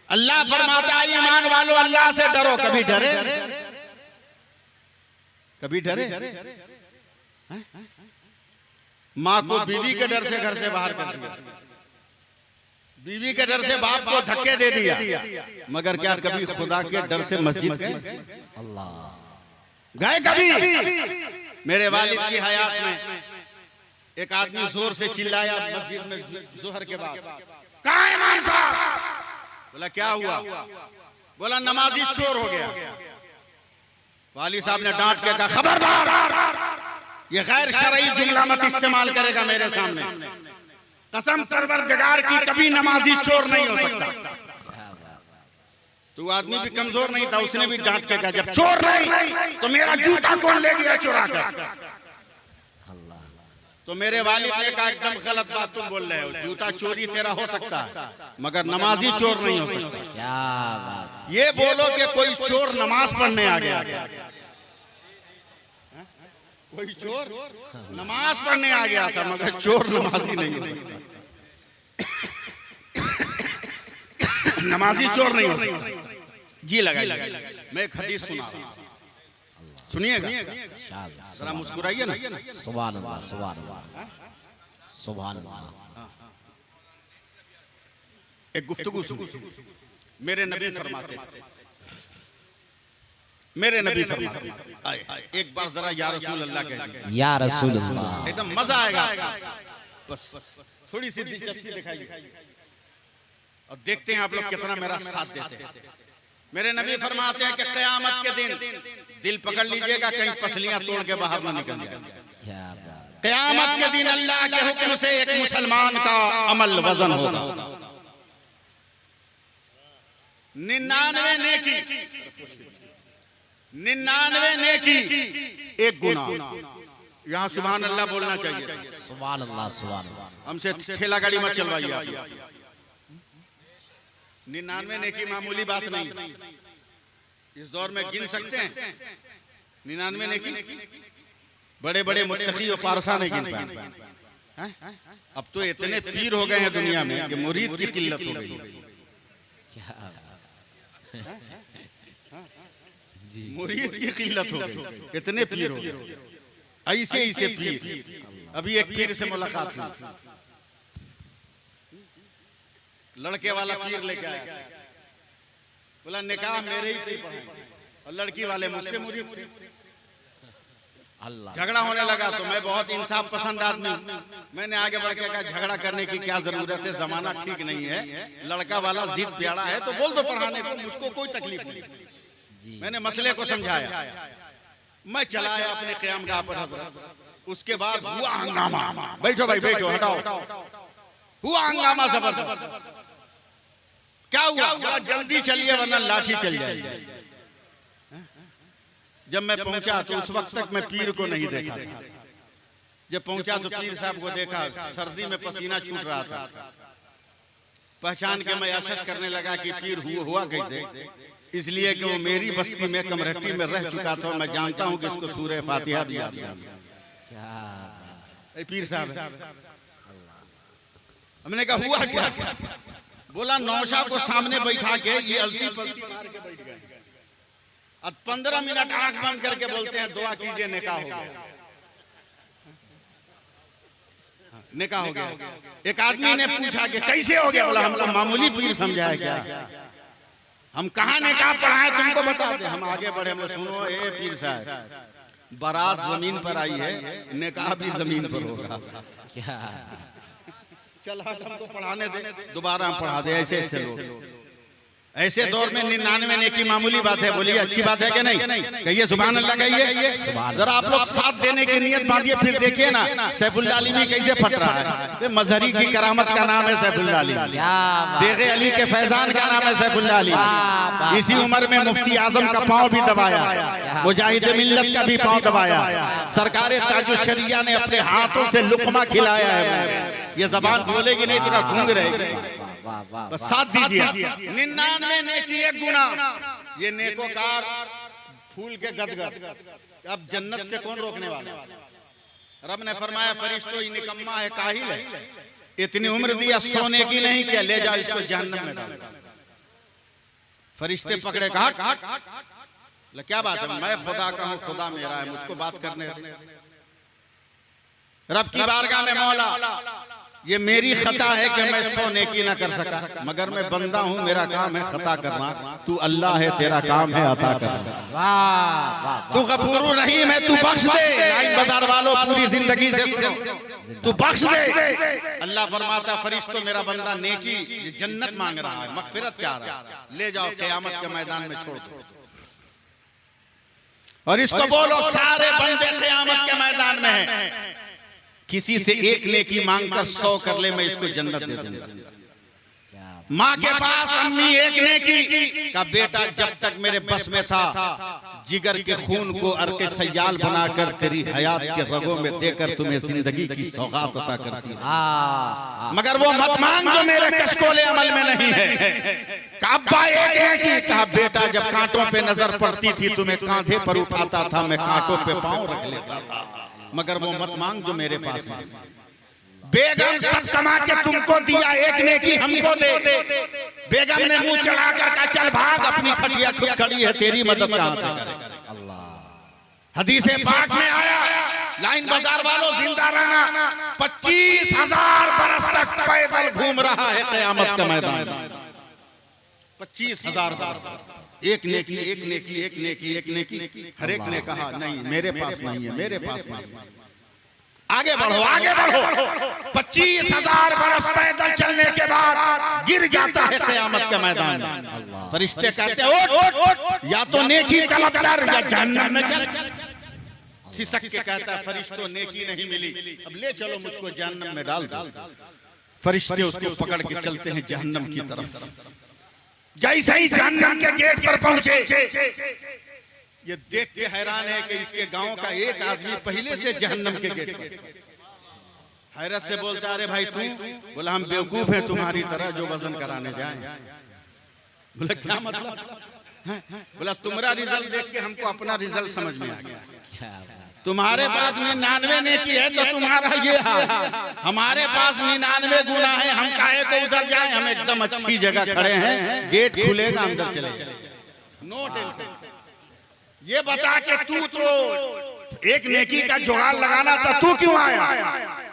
Speaker 1: अल्लाह फरमाता है ईमान वालों अल्लाह से डरो। कभी डरे? कभी डरे? माँ को बीवी के डर से घर से बाहर कर दिया, बीवी के डर से बाप को धक्के दे दिया, मगर क्या कभी खुदा के डर से मस्जिद गए? गए कभी? मेरे वालिद की हयात में एक आदमी जोर से चिल्लाया मस्जिद में जोहर के बाद, कहाँ है इमाम साहब? बोला क्या हुआ? बोला नमाजी चोर हो गया। वाली साहब ने डांट के कहा खबरदार, ये गैर शरई जुमला मत इस्तेमाल करेगा मेरे सामने। कसम परवरदिगार की कभी नमाजी चोर नहीं हो सकता। तो आदमी भी कमजोर नहीं था, उसने भी डांट के कहा जब चोर नहीं तो मेरा जूता कौन ले गया चुरा कर? तो मेरे वालिद ने कहा एकदम गलत बात तुम बोल रहे हो, जूता चोरी तेरा हो सकता है मगर नमाजी चोर नहीं हो सकता।
Speaker 2: क्या बात।
Speaker 1: ये बोलो कि कोई चोर नमाज पढ़ने आ गया, कोई चोर नमाज पढ़ने आ गया था मगर चोर नमाजी नहीं हो सकता। नमाजी चोर नहीं हो सकता। जी लगा मैं एक हदीस सुना, सुनिएगा, जरा मुस्कुराइए ना।
Speaker 2: सुभान अल्लाह, सुभान अल्लाह, सुभान अल्लाह।
Speaker 1: एक गुफ्तगू सुनो। मेरे नबी फरमाते, मेरे नबी फरमाते, एक बार जरा या रसूल अल्लाह कह दीजिए।
Speaker 2: या रसूल अल्लाह।
Speaker 1: एकदम मजा आएगा। बस थोड़ी सी दिलचस्पी दिखाइए और देखते हैं आप लोग कितना मेरा साथ देते हैं। मेरे नबी फरमाते हैं कि क़यामत के दिन दिल पकड़ लीजिएगा, कहीं पसलियां तोड़ के बाहर ना निकल जाए। क़यामत के दिन अल्लाह के हुक्म से एक मुसलमान का अमल वजन होगा। 99 नेकी, 99 नेकी, एक गुनाह। यहाँ सुभान अल्लाह बोलना चाहिए।
Speaker 2: सुभान अल्लाह, सुभान अल्लाह।
Speaker 1: हमसे ठेला गाड़ी मत चलवाइए आप। 99 नेकी मामूली बात नहीं, इस दौर में गिन सकते हैं 99 नेकी? बड़े बड़े मुत्तकी और पारसा नहीं गिन पाए। अब तो इतने पीर हो गए हैं दुनिया में कि मुरीद की किल्लत हो गई। मुरीद की किल्लत हो गई, इतने पीर हो गए, ऐसे ऐसे पीर। अभी एक पीर से मुलाकात हुई, लड़के वाला पीर लेके आया, बोला निकाह मेरे ही पीर पढ़ाएंगे, और लड़की वाले मुझसे मुरीद थे। झगड़ा होने लगा तो मैं बहुत इंसाफ पसंद आदमी, मैंने आगे बढ़ के कहा झगड़ा करने की क्या जरूरत है, जमाना ठीक नहीं है, लड़का वाला जिद प्यारा है तो बोल दो पढ़ाने को, मुझको कोई तकलीफ नहीं। मैंने मसले को समझाया, मैं चला आया अपने क़यामगाह पर हज़रत। उसके बाद हुआ हंगामा, बैठो भाई बैठो, हटाओ, हुआ हंगामा जबरदस्त। क्या हुआ, बड़ा जल्दी चलिए वरना लाठी चल जाएगी। जब मैं पहुंचा तो उस वक्त तक मैं पीर को नहीं देखा था। जब पहुंचा तो पीर साहब को देखा, सर्दी में पसीना छूट रहा था। पहचान के मैं अशश करने लगा कि पीर हुआ कैसे, इसलिए कि वो मेरी बस्ती में कमरहट्टी में रह चुका था, मैं जानता हूं कि उसको सूरह फातिहा भी याद है। पीर साहब, हमने कहा हुआ क्या, बोला नौशा को सामने बैठा के ये अलती पलती मार के बैठ गए। अब 15 मिनट आंख बंद करके बोलते हैं दुआ कीजिए निकाह हो गया, निकाह हो गया। एक आदमी ने पूछा कि कैसे हो गया, बोला हमको मामूली पीर समझाया क्या, हम कहाँ निकाह पढ़ाए तुमको बता दे। हम आगे बढ़े, हम सुनो ए पीर साहब, बारात जमीन पर आई है, निकाह भी जमीन पर होगा। क्या चल हमको पढ़ाने दे, दोबारा हम पढ़ा दे। ऐसे ऐसे लोग, ऐसे दौर में 99 नेकी मामूली बात है। बोलिए अच्छी बात है कि नहीं, कहिए सुभान अल्लाह कहिए। जरा आप लोग साथ देने की नियत बांधिए, फिर देखिए ना सैफुल्लाह आलिमी कैसे फट रहा है। मजहरी की करामत का नाम है सैफुल्लाह आलिमी, देगे अली के फैजान का नाम है सैफुल्लाह आलिमी। इसी उम्र में मुफ्ती आजम का पांव भी दबाया, मुजाहिद मिल्लत का भी पांव दबाया, सरकार ताजुश शरिया ने अपने हाथों से लुकमा खिलाया है। ये जबान बोलेगी नहीं तो गूंग रहेगी। बस साथ दीजिए। 99 नेकी एक गुना, ये नेकोकार फूल के गदगद, अब जन्नत से कौन रोकने वाला। रब ने फरमाया फरिश्तों ये निकम्मा है, काहिल है, इतनी उम्र दिया सोने की नहीं किया, ले जाओ इसको जहन्नम में डाल। फरिश्ते पकड़े, कहा क्या बात है, मैं खुदा का हूं, खुदा मेरा है, मुझको बात करने। रब की बारगाह में मौला ये मेरी खता है कि मैं 100 नेकी ना कर सका, मगर मैं बंदा हूं, मेरा काम है खता करना, तू अल्लाह है, तेरा काम है अता करना। तू गफूरुर रहीम है, तू बख्श दे। लाइन बाजार वालों पूरी जिंदगी से सुनो, तू बख्श दे। अल्लाह फरमाता फरिश्तों मेरा बंदा नेकी जन्नत मांग रहा है, मगफिरत चाह रहा है, ले जाओ क़यामत के मैदान में छोड़ दो। और इसको बोलो सारे बंदे क़यामत के मैदान में हैं, किसी से एक नेकी मांगकर 100 कर ले, मैं इसको जन्नत दे दूंगा। माँ के पास अम्मी एक नेकी का बेटा जब तक मेरे बस में था, जिगर के खून को अर्के सयाल बनाकर तेरी हयात के रगों में देकर तुम्हें जिंदगी की सौगात अता करती है, मगर वो मत मांग जो मेरे कशकोले अमल में नहीं है। अब्बा एक नेकी, कहा बेटा जब कांटों पे नजर पड़ती थी तुम्हें कांधे पर उठाता था, मैं कांटों पे पांव रख लेता था, मगर वो मत मांग जो मेरे पास है। बेगम सब कमा के तुमको दिया, एक नेकी हमको दे। बेगम ने मुंह चढ़ाकर कहा चल भाग, अपनी खटिया खुद खड़ी है, तेरी मदद कहां से करे। हदीस पाक में आया, लाइन बाजार वालों जिंदा रहना 25,000 बरस तक पैदल घूम रहा है क़यामत का मैदान। 25,000 बरस, एक नेकी एक नेकी एक नेकी एक नेकी। हर एक ने कहा नहीं मेरे पास नहीं है, मेरे पास नहीं। आगे बढ़ो आगे बढ़ो। 25,000 बरस पैदल चलने के बाद गिर जाता है क़यामत के मैदान में। फरिश्ते कहते हैं उठ, या तो नेकी तलब कर या जहन्नम में चल। सिसक के कहता है फरिश्तों नेकी नहीं मिली, अब ले चलो मुझको जहन्नम में डाल दो। फरिश्ते उसको पकड़ के चलते हैं जहन्नम की तरफ। जैसे ही जहन्नम के गेट पर पहुंचे, ये देख के हैरान है कि इसके गांव का एक आदमी पहले से जहन्नम के गेट पर। हैरत से बोलता अरे भाई तू, बोला हम बेवकूफ हैं तुम्हारी तरह जो वजन कराने जाएं। बोला क्या मतलब? बोला तुम्हारा रिजल्ट देख के हमको अपना रिजल्ट समझ में आ गया। तुम्हारे पास 99 नेकी है तो तुम्हारा ये हाल, हमारे पास 99 गुना है, हम काहे को उधर जाएं? हम एकदम अच्छी जगह खड़े हैं, गेट खुलेगा अंदर चले जाएंगे, नो टेंशन। ये बता के तू तो एक नेकी का जुगाड़ लगाना था, तू क्यों आया?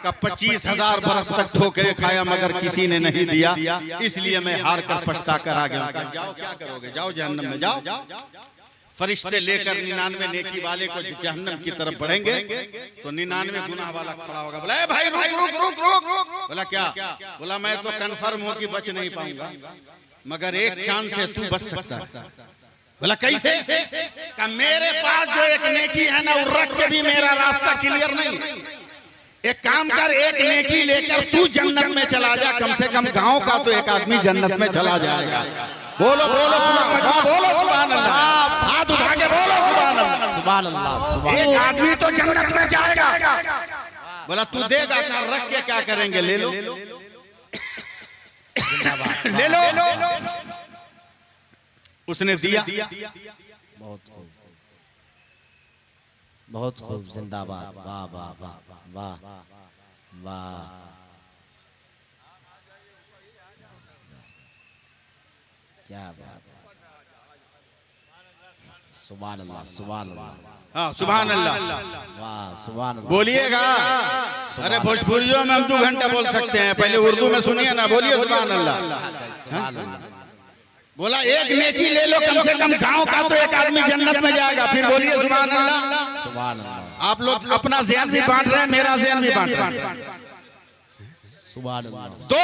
Speaker 1: का 25,000 बरस तक ठोकरे खाया मगर किसी ने नहीं दिया, इसलिए मैं हार कर पछता कर आ गया। जाओ क्या करोगे, जाओ जहन्नम में जाओ। फरिश्ते लेकर 99 नेकी वाले को जहन्नम की तरफ बढ़ेंगे तो 99 गुनाह वाला खड़ा होगा, बोला ए भाई रुक रुक रुक रुक। बोला क्या? बोला मैं तो कन्फर्म हूं कि बच नहीं पाऊंगा, मगर एक चांस से तू बच सकता है। बोला कैसे? का मेरे पास जो एक नेकी है ना, वो रख के भी मेरा रास्ता क्लियर नहीं। एक काम कर, एक नेकी लेकर तू जन्नत में चला जा, कम से कम गांव का तो एक आदमी जन्नत में चला जाएगा। बोलो बोलो बोलो सुभान अल्लाह, हाथ उठा के बोलो सुभान अल्लाह,
Speaker 2: सुभान अल्लाह।
Speaker 1: एक आदमी तो जन्नत में जाएगा। बोला तू देगा क्या? रख के क्या करेंगे? ले लो ले लो। उसने दिया,
Speaker 2: बहुत खूब, बहुत खूब, जिंदाबाद, वाह वाह वाह वाह वाह। क्या बात, सुभान अल्लाह, सुभान अल्लाह,
Speaker 1: हाँ सुभान अल्लाह,
Speaker 2: वाह सुभान अल्लाह।
Speaker 1: बोलिएगा। अरे भोजपुरियों में हम 2 घंटे बोल सकते हैं, पहले उर्दू में सुनिए ना, बोलिए सुभान अल्लाह।
Speaker 2: सुभान अल्लाह।
Speaker 1: बोला एक नेकी ले लो, कम से कम गांव का तो एक आदमी जन्नत में जाएगा। फिर बोलिए सुभान अल्लाह,
Speaker 2: सुभान अल्लाह।
Speaker 1: आप लोग अपना ज़हन भी बांट रहे हैं, मेरा ज़हन भी बांट रहे हैं।
Speaker 2: सुभान अल्लाह।
Speaker 1: तो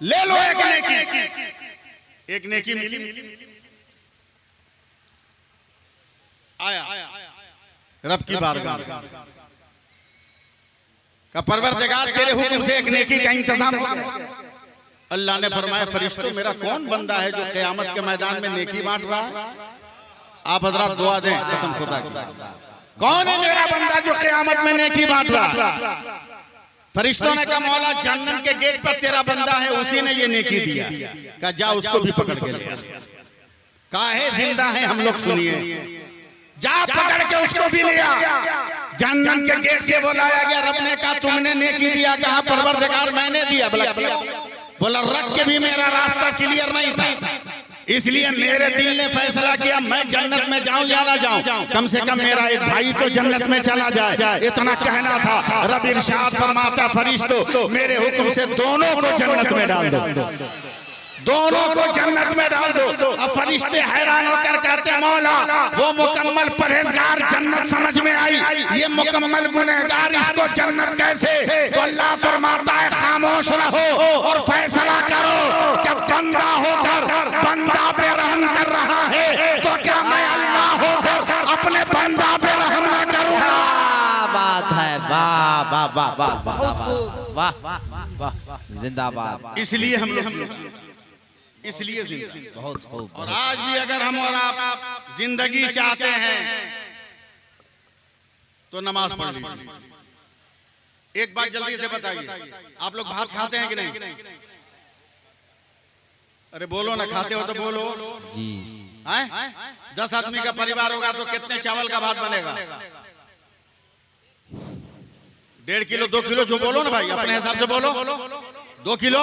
Speaker 1: ले लो एक नेकी, एक नेकी मिली, आया रब की बारगाह का परवरदिगार तेरे हुक्म से एक नेकी का इंतजाम हो गया। अल्लाह ने फरमाया फरिश्तों मेरा कौन बंदा है जो क़यामत के मैदान में नेकी बांट रहा है? आप हजरात दुआ दें कसम खुदा की, कौन है मेरा बंदा जो क़यामत में नेकी बांट रहा है? फरिश्तों ने कहा मौला जन्नत के गेट पर तेरा बंदा है, उसी ने ये नेकी दिया। कहा जा उसको भी पकड़ के ले आ। काहे जिंदा है हम लोग, सुनिए। जा पकड़ के उसको भी ले आ। जन्नत के गेट से बुलाया गया, रब ने कहा तुमने नेकी दिया? कहा परवरदिगार मैंने दिया। बोला क्यों? बोला रख के भी मेरा रास्ता क्लियर नहीं था, इसलिए मेरे दिल ने फैसला किया मैं जन्नत में जाऊं या ना जाऊं, कम से कम मेरा एक भाई तो जन्नत में चला जाए, इतना कहना था। रब इरशाद फरमाता फरिश्तों मेरे हुक्म से दोनों को जन्नत में डाल दो, दोनों को जन्नत में डाल दो। अब फरिश्ते हैरान होकर कहते मौला वो मुकम्मल परहेजगार जन्नत समझ में आई, ये मुकम्मल गुनहगार इसको जन्नत कैसे? तो अल्लाह फरमाता है खामोश रहो और फैसला करो। जब बंदा होकर बंदा पे रहम कर रहा है तो क्या मैं अल्लाह होकर अपने बंदा पे रहम न करूंगा?
Speaker 2: बात है, वाह वाह वाह वाह वाह वाह, जिंदाबाद।
Speaker 1: इसलिए हम लोग इसलिए
Speaker 2: बहुत खूब।
Speaker 1: और आज भी अगर हम और आप जिंदगी चाहते हैं तो नमाज पढ़ लीजिए। एक बात जल्दी से बताइए, आप लोग भात खाते हैं कि नहीं? अरे बोलो ना, खाते हो तो बोलो
Speaker 2: जी।
Speaker 1: 10 आदमी का परिवार होगा तो कितने चावल का भात बनेगा? 1.5 किलो 2 किलो, जो बोलो ना भाई अपने हिसाब से बोलो। 2 किलो,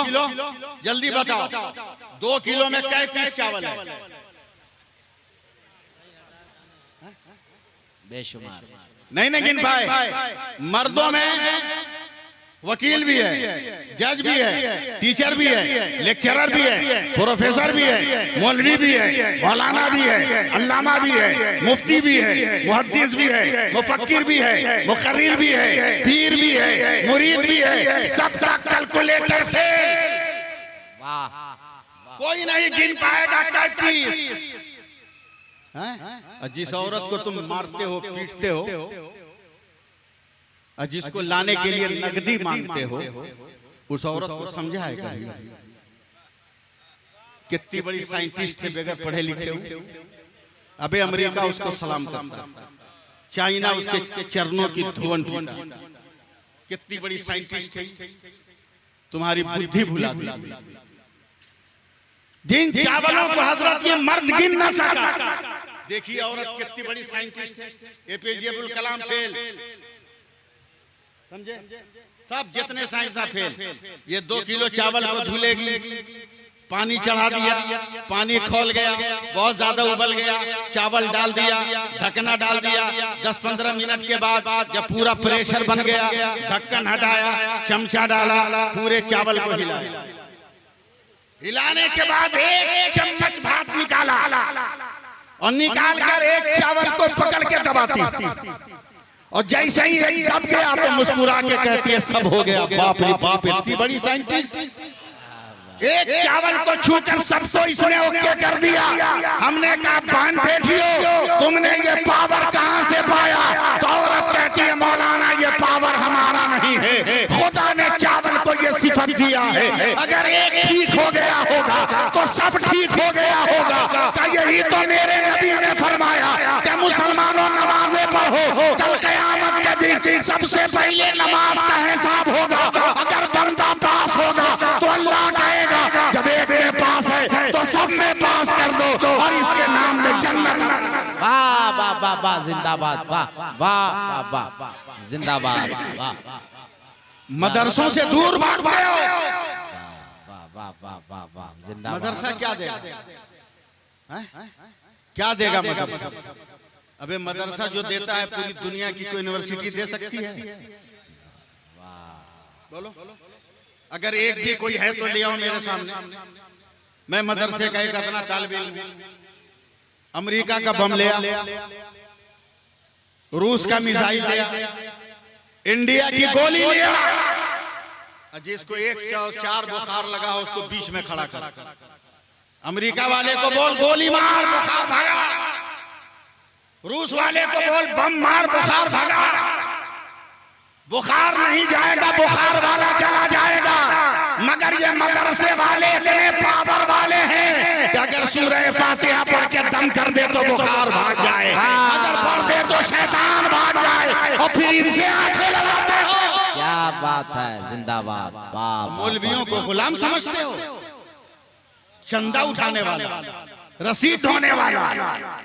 Speaker 1: जल्दी बताओ 2 किलो में कै पीस चावल है?
Speaker 2: बेशुमार
Speaker 1: नहीं गिन पाए। मर्दों में वकील भी है, जज भी है, टीचर भी है, लेक्चरर भी है, प्रोफेसर भी है, मौलवी भी है, मौलाना भी है, अल्लामा भी है, मुफ्ती भी है, मुहद्दिस भी है, मुफक्किर भी है, मुकर्रिर भी है, पीर भी है, मुरीद भी है, सबका कैलकुलेटर फेल। कोई नहीं गिन पाएगा कै पीस। जिस औरत को तुम मारते हो पीटते हो और जिसको लाने के लिए नगदी मांगते हो, उस औरत को समझा है कभी? कितनी बड़ी साइंटिस्ट है बगैर पढ़े लिखे हो। अबे अमेरिका उसको सलाम करता, चाइना उसके चरणों की धुवन पीता। कितनी बड़ी साइंटिस्ट है, तुम्हारी बुद्धि भुला दी। जिन चावलों को हजरत ये मर्द गिन ना सका, देखिए औरत कितनी बड़ी साइंटिस्ट है, एपीजे अब्दुल कलाम फेल, समझे, सब जितने साइंसदान फेल। ये 2 किलो चावल को धुलेगी, पानी चढ़ा दिया, पानी खोल गया, बहुत ज्यादा उबल गया, चावल डाल दिया, ढक्कना डाल दिया, 10-15 मिनट के बाद जब पूरा प्रेशर बन गया, ढक्कन हटाया, चमचा डाला, पूरे चावल को हिलाया, हिलाने के बाद 1 चम्मच भात निकाला और निकाल कर एक चावल को पकड़ के दबाती, और जैसे ही दब गया तो मुस्कुरा के कहती है सब हो गया। बाप रे बाप, इतनी बड़ी साइंटिस्ट, एक चावल को छूकर सबको इसने ओके कर दिया। हमने कहा बहन बैठियो, तुमने ये पावर कहां से पाया? तो औरत कहती है मौलाना ये पावर हमारा नहीं है, खुदा ने चावल को ये सिफत दिया है, अगर एक ठीक हो गया होगा तो सब ठीक हो गया होगा। क्या यही तो मेरे नबी ने फरमाया कि मुसलमानों नमाज़ें पढ़ो, कल क़यामत के दिन सबसे पहले नमाज का हिसाब होगा। अगर बंदा पास होगा तो अल्लाह कहेगा जब एक के पास है तो सब में पास कर दो और इसके नाम में जन्नत।
Speaker 2: वाह वाह वाह वाह, जिंदाबाद, वाह वाह वाह वाह, जिंदाबाद, वाह।
Speaker 1: मदरसों से दूर भाग गए हो,
Speaker 2: वाह वाह वाह वाह वाह, जिंदाबाद।
Speaker 1: मदरसा क्या देगा? क्या देगा मदरसा? अबे मदरसा जो देता है पूरी दुनिया की कोई यूनिवर्सिटी दे सकती है? बोलो, अगर एक भी कोई है तो ले आओ मेरे सामने। मैं मदरसे का एक अपना तालिब इल्म, अमेरिका का बम ले आया, रूस का मिसाइल ले आया, इंडिया की गोली ले आया, जिसको 104 बुखार लगा हो उसको बीच में खड़ा कर। अमेरिका वाले को बोल गोली मार, बुखार भागा। रूस वाले को बोल बम मार, बुखार भागा। बुखार नहीं जाएगा, बुखार वाला चला जाएगा। मगर ये मदरसे वाले इतने पावर वाले हैं कि अगर सूरह फातिहा पढ़ के दम कर दे तो बुखार भाग जाए, अगर पढ़ दे तो शैतान भाग जाए, और फिर इनसे आंखें लड़ाते हो।
Speaker 2: क्या बात है, जिंदाबाद, वाह।
Speaker 1: मौलवियों को गुलाम समझते हो, चंदा उठाने वाला, रसीद ढोने वाला।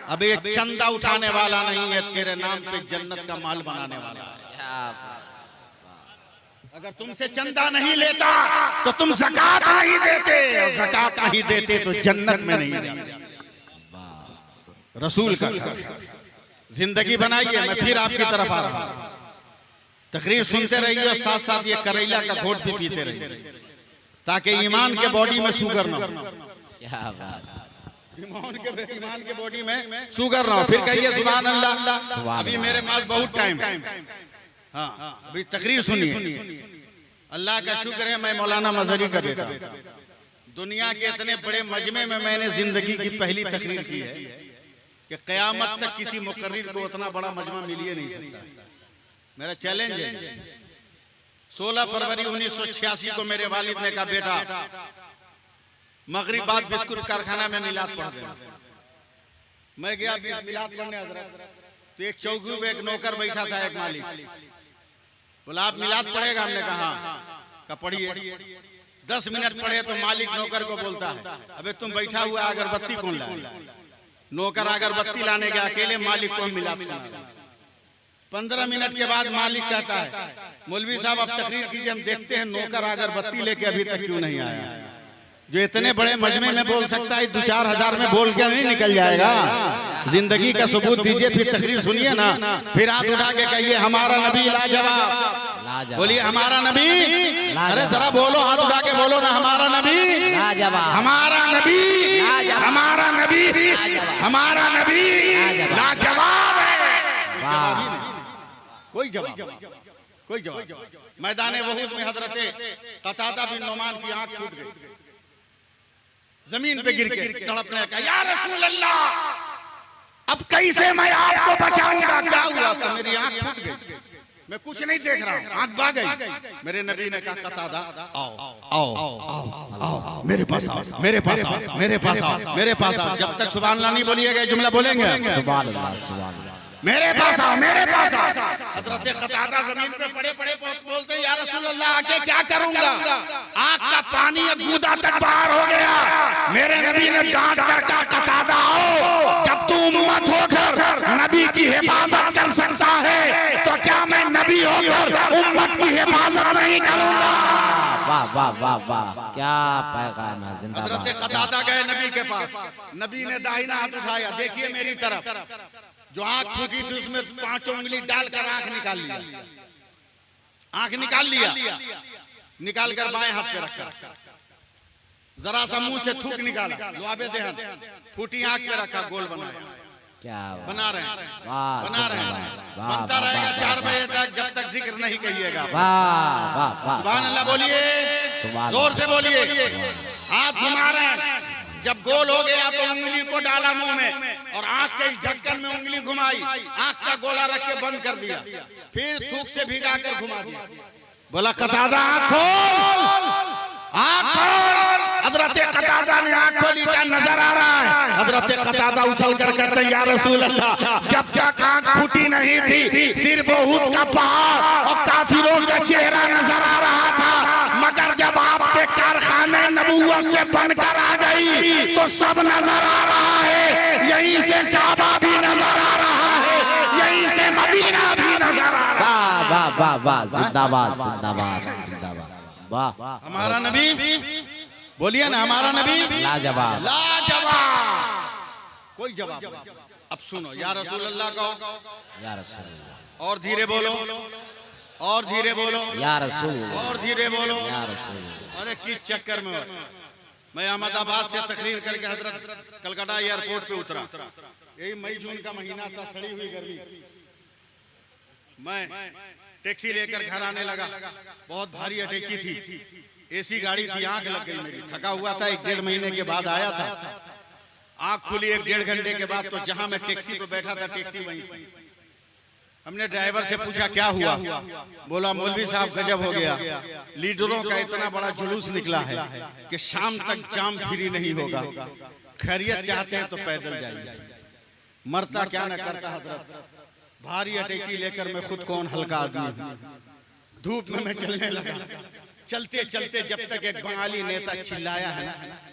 Speaker 1: अब ये चंदा उठाने वाला नहीं है, तेरे नाम पे जन्नत का माल बनाने वाला। अगर तुमसे चंदा नहीं लेता तो तुम ज़कात नहीं देते, और ज़कात नहीं देते तो जन्नत में नहीं जाते। रसूल का जिंदगी बनाइए। मैं फिर आपकी तरफ आ रहा हूं, तकरीर सुनते रहिए और साथ साथ ये करेला का घोट भी पीते रहिए, ताकि ईमान के बॉडी में शुगर ना हो।
Speaker 2: क्या बात,
Speaker 1: ईमान के बॉडी में शुगर ना हो। फिर कहिए सुभान अल्लाह। अभी मेरे पास बहुत टाइम, हाँ अभी तकरीर सुनिए। अल्लाह का शुक्र है मैं मौलाना मजहरी का बेटा, दुनिया के इतने बड़े मजमे में मैंने जिंदगी की पहली तकरीर की है कि क़यामत तक किसी मुकर्रिर को उतना बड़ा मजमा मिल ही नहीं सकता। मेरा चैलेंज है। 16 फरवरी 1986 को मेरे वालिद ने कहा बेटा मगरिब बाद बिस्कुट कारखाना में मिलाद पढ़ देना। मैं गया मिलाद पढ़ने हजरत, तो एक चौकी पे एक नौकर बैठा था, एक मालिक बोला आप मिलाद पढ़ेगा? हमने कहा पढ़िए। 10 मिनट पढ़े तो मालिक नौकर को बोलता है अबे तुम बैठा हुआ अगरबत्ती कौन लाया? नौकर अगरबत्ती लाने गया अकेले, मालिक को मिलाद सुना। 15 मिनट के बाद मालिक कहता है मौलवी साहब आप तकरीर कीजिए, हम देखते हैं नौकर अगरबत्ती लेके अभी तक क्यों नहीं आया। जो इतने बड़े मजमे में बोल सकता है 2-4 हजार में बोल के नहीं निकल जाएगा। जिंदगी का सबूत दीजिए, फिर तकरीर सुनिए ना। फिर हाथ उठा के कहिए हमारा नबी लाजवाब। बोलिए हमारा नबी, अरे जरा बोलो, हाथ उठा के बोलो ना, हमारा नबी
Speaker 2: लाजवाब,
Speaker 1: हमारा नबी, हमारा नबी, हमारा नबी लाजवाब है। कोई जवाब। मैदान वहूद में हजरते कतादा बिन नुमान की आंख फूट गई, जमीन पे गिर के तड़पने का, या रसूल अल्लाह अब कैसे मैं आपको बचाऊंगा? क्या हुआ? तो मेरी आंख फूट गई, मैं कुछ नहीं देख रहा हूँ, आंख भाग गई। मेरे नबी ने कहा कतादा आओ आओ आओ आओ मेरे पास आओ, मेरे पास आओ, मेरे पास आओ, मेरे पास आओ। जब तक सुभान अल्लाह नहीं बोलिएगा जुमला बोलेंगे
Speaker 2: सुभान अल्लाह, सुभान अल्लाह।
Speaker 1: मेरे पास आओ, मेरे पास आओ। हजरत कतादा जमीन पे पड़े पड़े बोलते हैं या रसूल अल्लाह आके क्या करूंगा? आंख का पानी गूदा तक बाहर हो गया। मेरे नबी ने डांट कर कहा कतादा आओ, जब तू उम्मत हो
Speaker 3: हिफाजत कर सकता है तो क्या मैं नबी होकर उम्मत की हिफाजत नहीं करूंगा?
Speaker 2: वाह वाह वाह वाह, क्या पैगाम है, जिंदाबाद।
Speaker 1: हजरत कतादा गए नबी के पास, नबी ने दाहिना हाथ उठाया, देखिए मेरी तरफ, जो आंख फूकी थी उसमें 5 उंगली डालकर आंख निकाल लिया, आंख निकाल लिया, निकाल कर बाएं हाथ पे रखा, जरा सा मुंह से थूक निकाला, लुआबे देहन, फूटी आंख पे रखा, गोल बनाया,
Speaker 2: क्या
Speaker 1: बना रहे हैं,
Speaker 2: वाह,
Speaker 1: बना रहे हैं, बनता रहेगा 4 बजे तक, जब तक जिक्र नहीं कहिएगा।
Speaker 2: वाह वाह वाह,
Speaker 1: सुभान अल्लाह बोलिए, जोर से बोलिए। हाथ घुमा रहे हैं, जब गोल हो गया तो उंगली को डाला मुंह में और आंख के इस ढक्कन में उंगली घुमाई, आंख का गोला रख के बंद कर दिया, फिर थूक से भिगा कर घुमा दिया, बोला कतादा आंख खोल, आंख खोल। हजरत कतादा ने आंख खोली, क्या नजर आ रहा है? हजरत कतादा उछल कर कहते हैं या रसूल अल्लाह, जब तक आंख फूटी नहीं थी सिर्फ उहद का पहाड़ और काफिरों का चेहरा नजर आ रहा था, मगर जब आपके कारखाने नबूवत से बनकर आ गई तो सब नजर आ रहा है, यहीं से काबा भी नजर आ रहा है, यहीं से मदीना भी नजर आ रहा है।
Speaker 2: वाह वाह वाह, जिंदाबाद जिंदाबाद जिंदाबाद, वाह।
Speaker 1: हमारा नबी, बोलिए ना, हमारा नबी
Speaker 2: लाजवाब,
Speaker 1: लाजवाब, कोई जवाब नहीं। अब सुनो, या रसूल अल्लाह कहो,
Speaker 2: या रसूल अल्लाह,
Speaker 1: और धीरे बोलो, और धीरे बोलो,
Speaker 2: या रसूल अल्लाह,
Speaker 1: और धीरे बोलो।
Speaker 2: या रसूल अल्लाह।
Speaker 1: अरे किस चक्कर में हो? मैं अहमदाबाद से तकरीर करके हजरत कलकत्ता एयरपोर्ट पे उतरा, यही मई जून का महीना था, सड़ी हुई गर्मी, मैं टैक्सी लेकर घर आने लगा, बहुत भारी अटैची थी, एसी गाड़ी थी, आंख लग गई मेरी, थका हुआ था, 1-1.5 महीने के बाद आया था, आंख खुली 1-1.5 घंटे के बाद, तो जहां मैं टैक्सी पे बैठा था टैक्सी वहीं थी। हमने ड्राइवर से पूछा क्या हुआ, बोला मौलवी साहब गजब हो गया, लीडरों का इतना बड़ा जुलूस निकला है कि शाम तक जाम फ्री नहीं होगा, खैरियत चाहते हैं तो पैदल जाइए, मरता क्या न करता हजरत, भारी अटैची लेकर मैं खुद कौन हल्का आदमी, धूप में मैं चलने लगा, चलते चलते जब तक एक बंगाली नेता चिल्लाया है,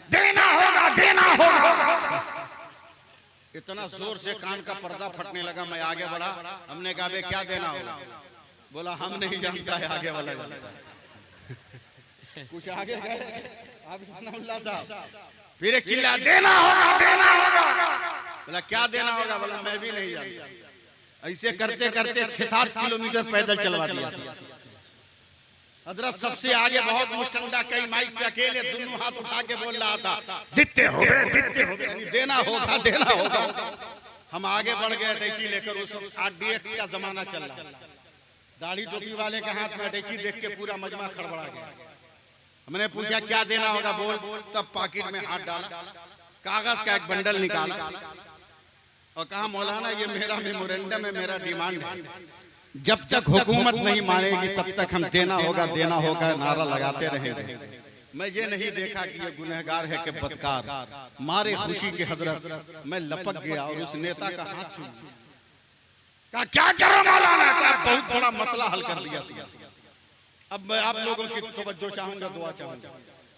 Speaker 1: देना होगा देना होगा, इतना जोर से कान का पर्दा फटने लगा, मैं आगे बढ़ा, हमने कहा बे क्या देना होगा, बोला हम नहीं जानता है आगे वाला कुछ आगे गए साहब, फिर एक चिल्ला देना होगा देना होगा, बोला क्या देना होगा, बोला मैं भी नहीं जानता, ऐसे करते करते 6-7 किलोमीटर पैदल चलवा दिया। हजरत सबसे आगे बहुत मुस्टंडा, कई माइक पे अकेले दोनों हाथ उठा के बोल रहा था, दित्ते हो गए, देना होगा देना होगा। हम आगे बढ़ गए अटैची लेकर, उस RDX का जमाना चल रहा, दाढ़ी टोपी वाले के हाथ में अटैची देख के पूरा मजमा खड़बड़ा गया। हमने पूछा क्या देना होगा, बोल, तब पॉकेट में हाथ डाला, कागज का एक बंडल निकाला और कहा मौलाना ये मेरा मेमोरेंडम है, मेरा डिमांड है, जब तक हुकूमत नहीं मानेगी तब तक हम देना होगा नारा लगाते रहेंगे। मैं ये नहीं देखा कि ये गुनहगार है कि बदकार, मारे खुशी की हजरत मैं लपक गया और उस नेता का हाथ चूम कहा क्या करो मौलाना, का बहुत बड़ा मसला हल कर दिया था। अब मैं आप लोगों की तवज्जो चाहूंगा, दुआ चाहूंगा,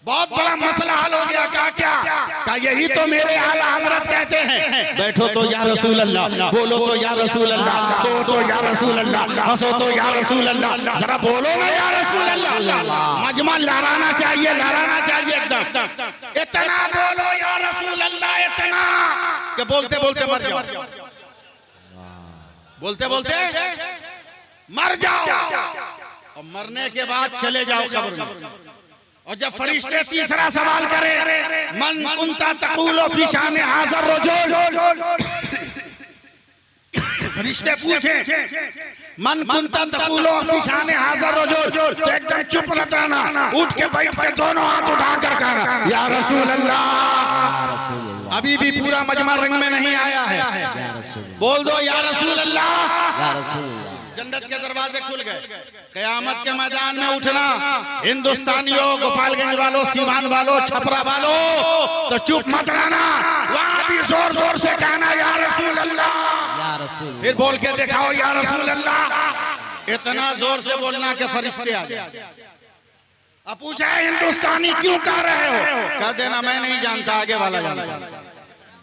Speaker 1: बहुत बड़ा मसला हल हो गया। क्या यही तो मेरे आला हजरत कहते हैं, बैठो तो या रसूल अल्लाह, बोलो तो या रसूल अल्लाह, सो तो या रसूल अल्लाह, हंसो तो या रसूल अल्लाह, जरा बोलो ना या रसूल अल्लाह, मजमा लहराना चाहिए एकदम, इतना बोलो या रसूल अल्लाह, इतना कि बोलते बोलते मर जाओ, बोलते बोलते मर जाओ और मरने के बाद चले जाओ कब्र में। और जब फरिश्ते तीसरा सवाल करे, मन कुंता तक़ूलु फी शान हाज़ा रजुल, फरिश्ते पूछे मन कुंता तक़ूलु फी शान हाज़ा रजुल, तो एकदम चुप मत रहना, उठ के बैठ के दोनों हाथ उठाकर कहा या रसूल अल्लाह। अभी भी पूरा मजमा रंग में नहीं आया है, बोल दो या रसूल अल्लाह। जन्नत के दरवाजे खुल गए, कयामत के मैदान में उठना, हिंदुस्तानियों, गोपालगंज वालों, सीवान वालों, छपरा वालों, तो चुप मत रहना, वहां भी जोर जोर से कहना या रसूल अल्लाह, या रसूल, फिर बोल के दिखाओ या रसूल अल्लाह, इतना जोर से बोलना कि फरिश्ते आ गए। अब पूछा हिंदुस्तानी क्यों कह रहे हो, कह देना मैं नहीं जानता, आगे वाला जानता।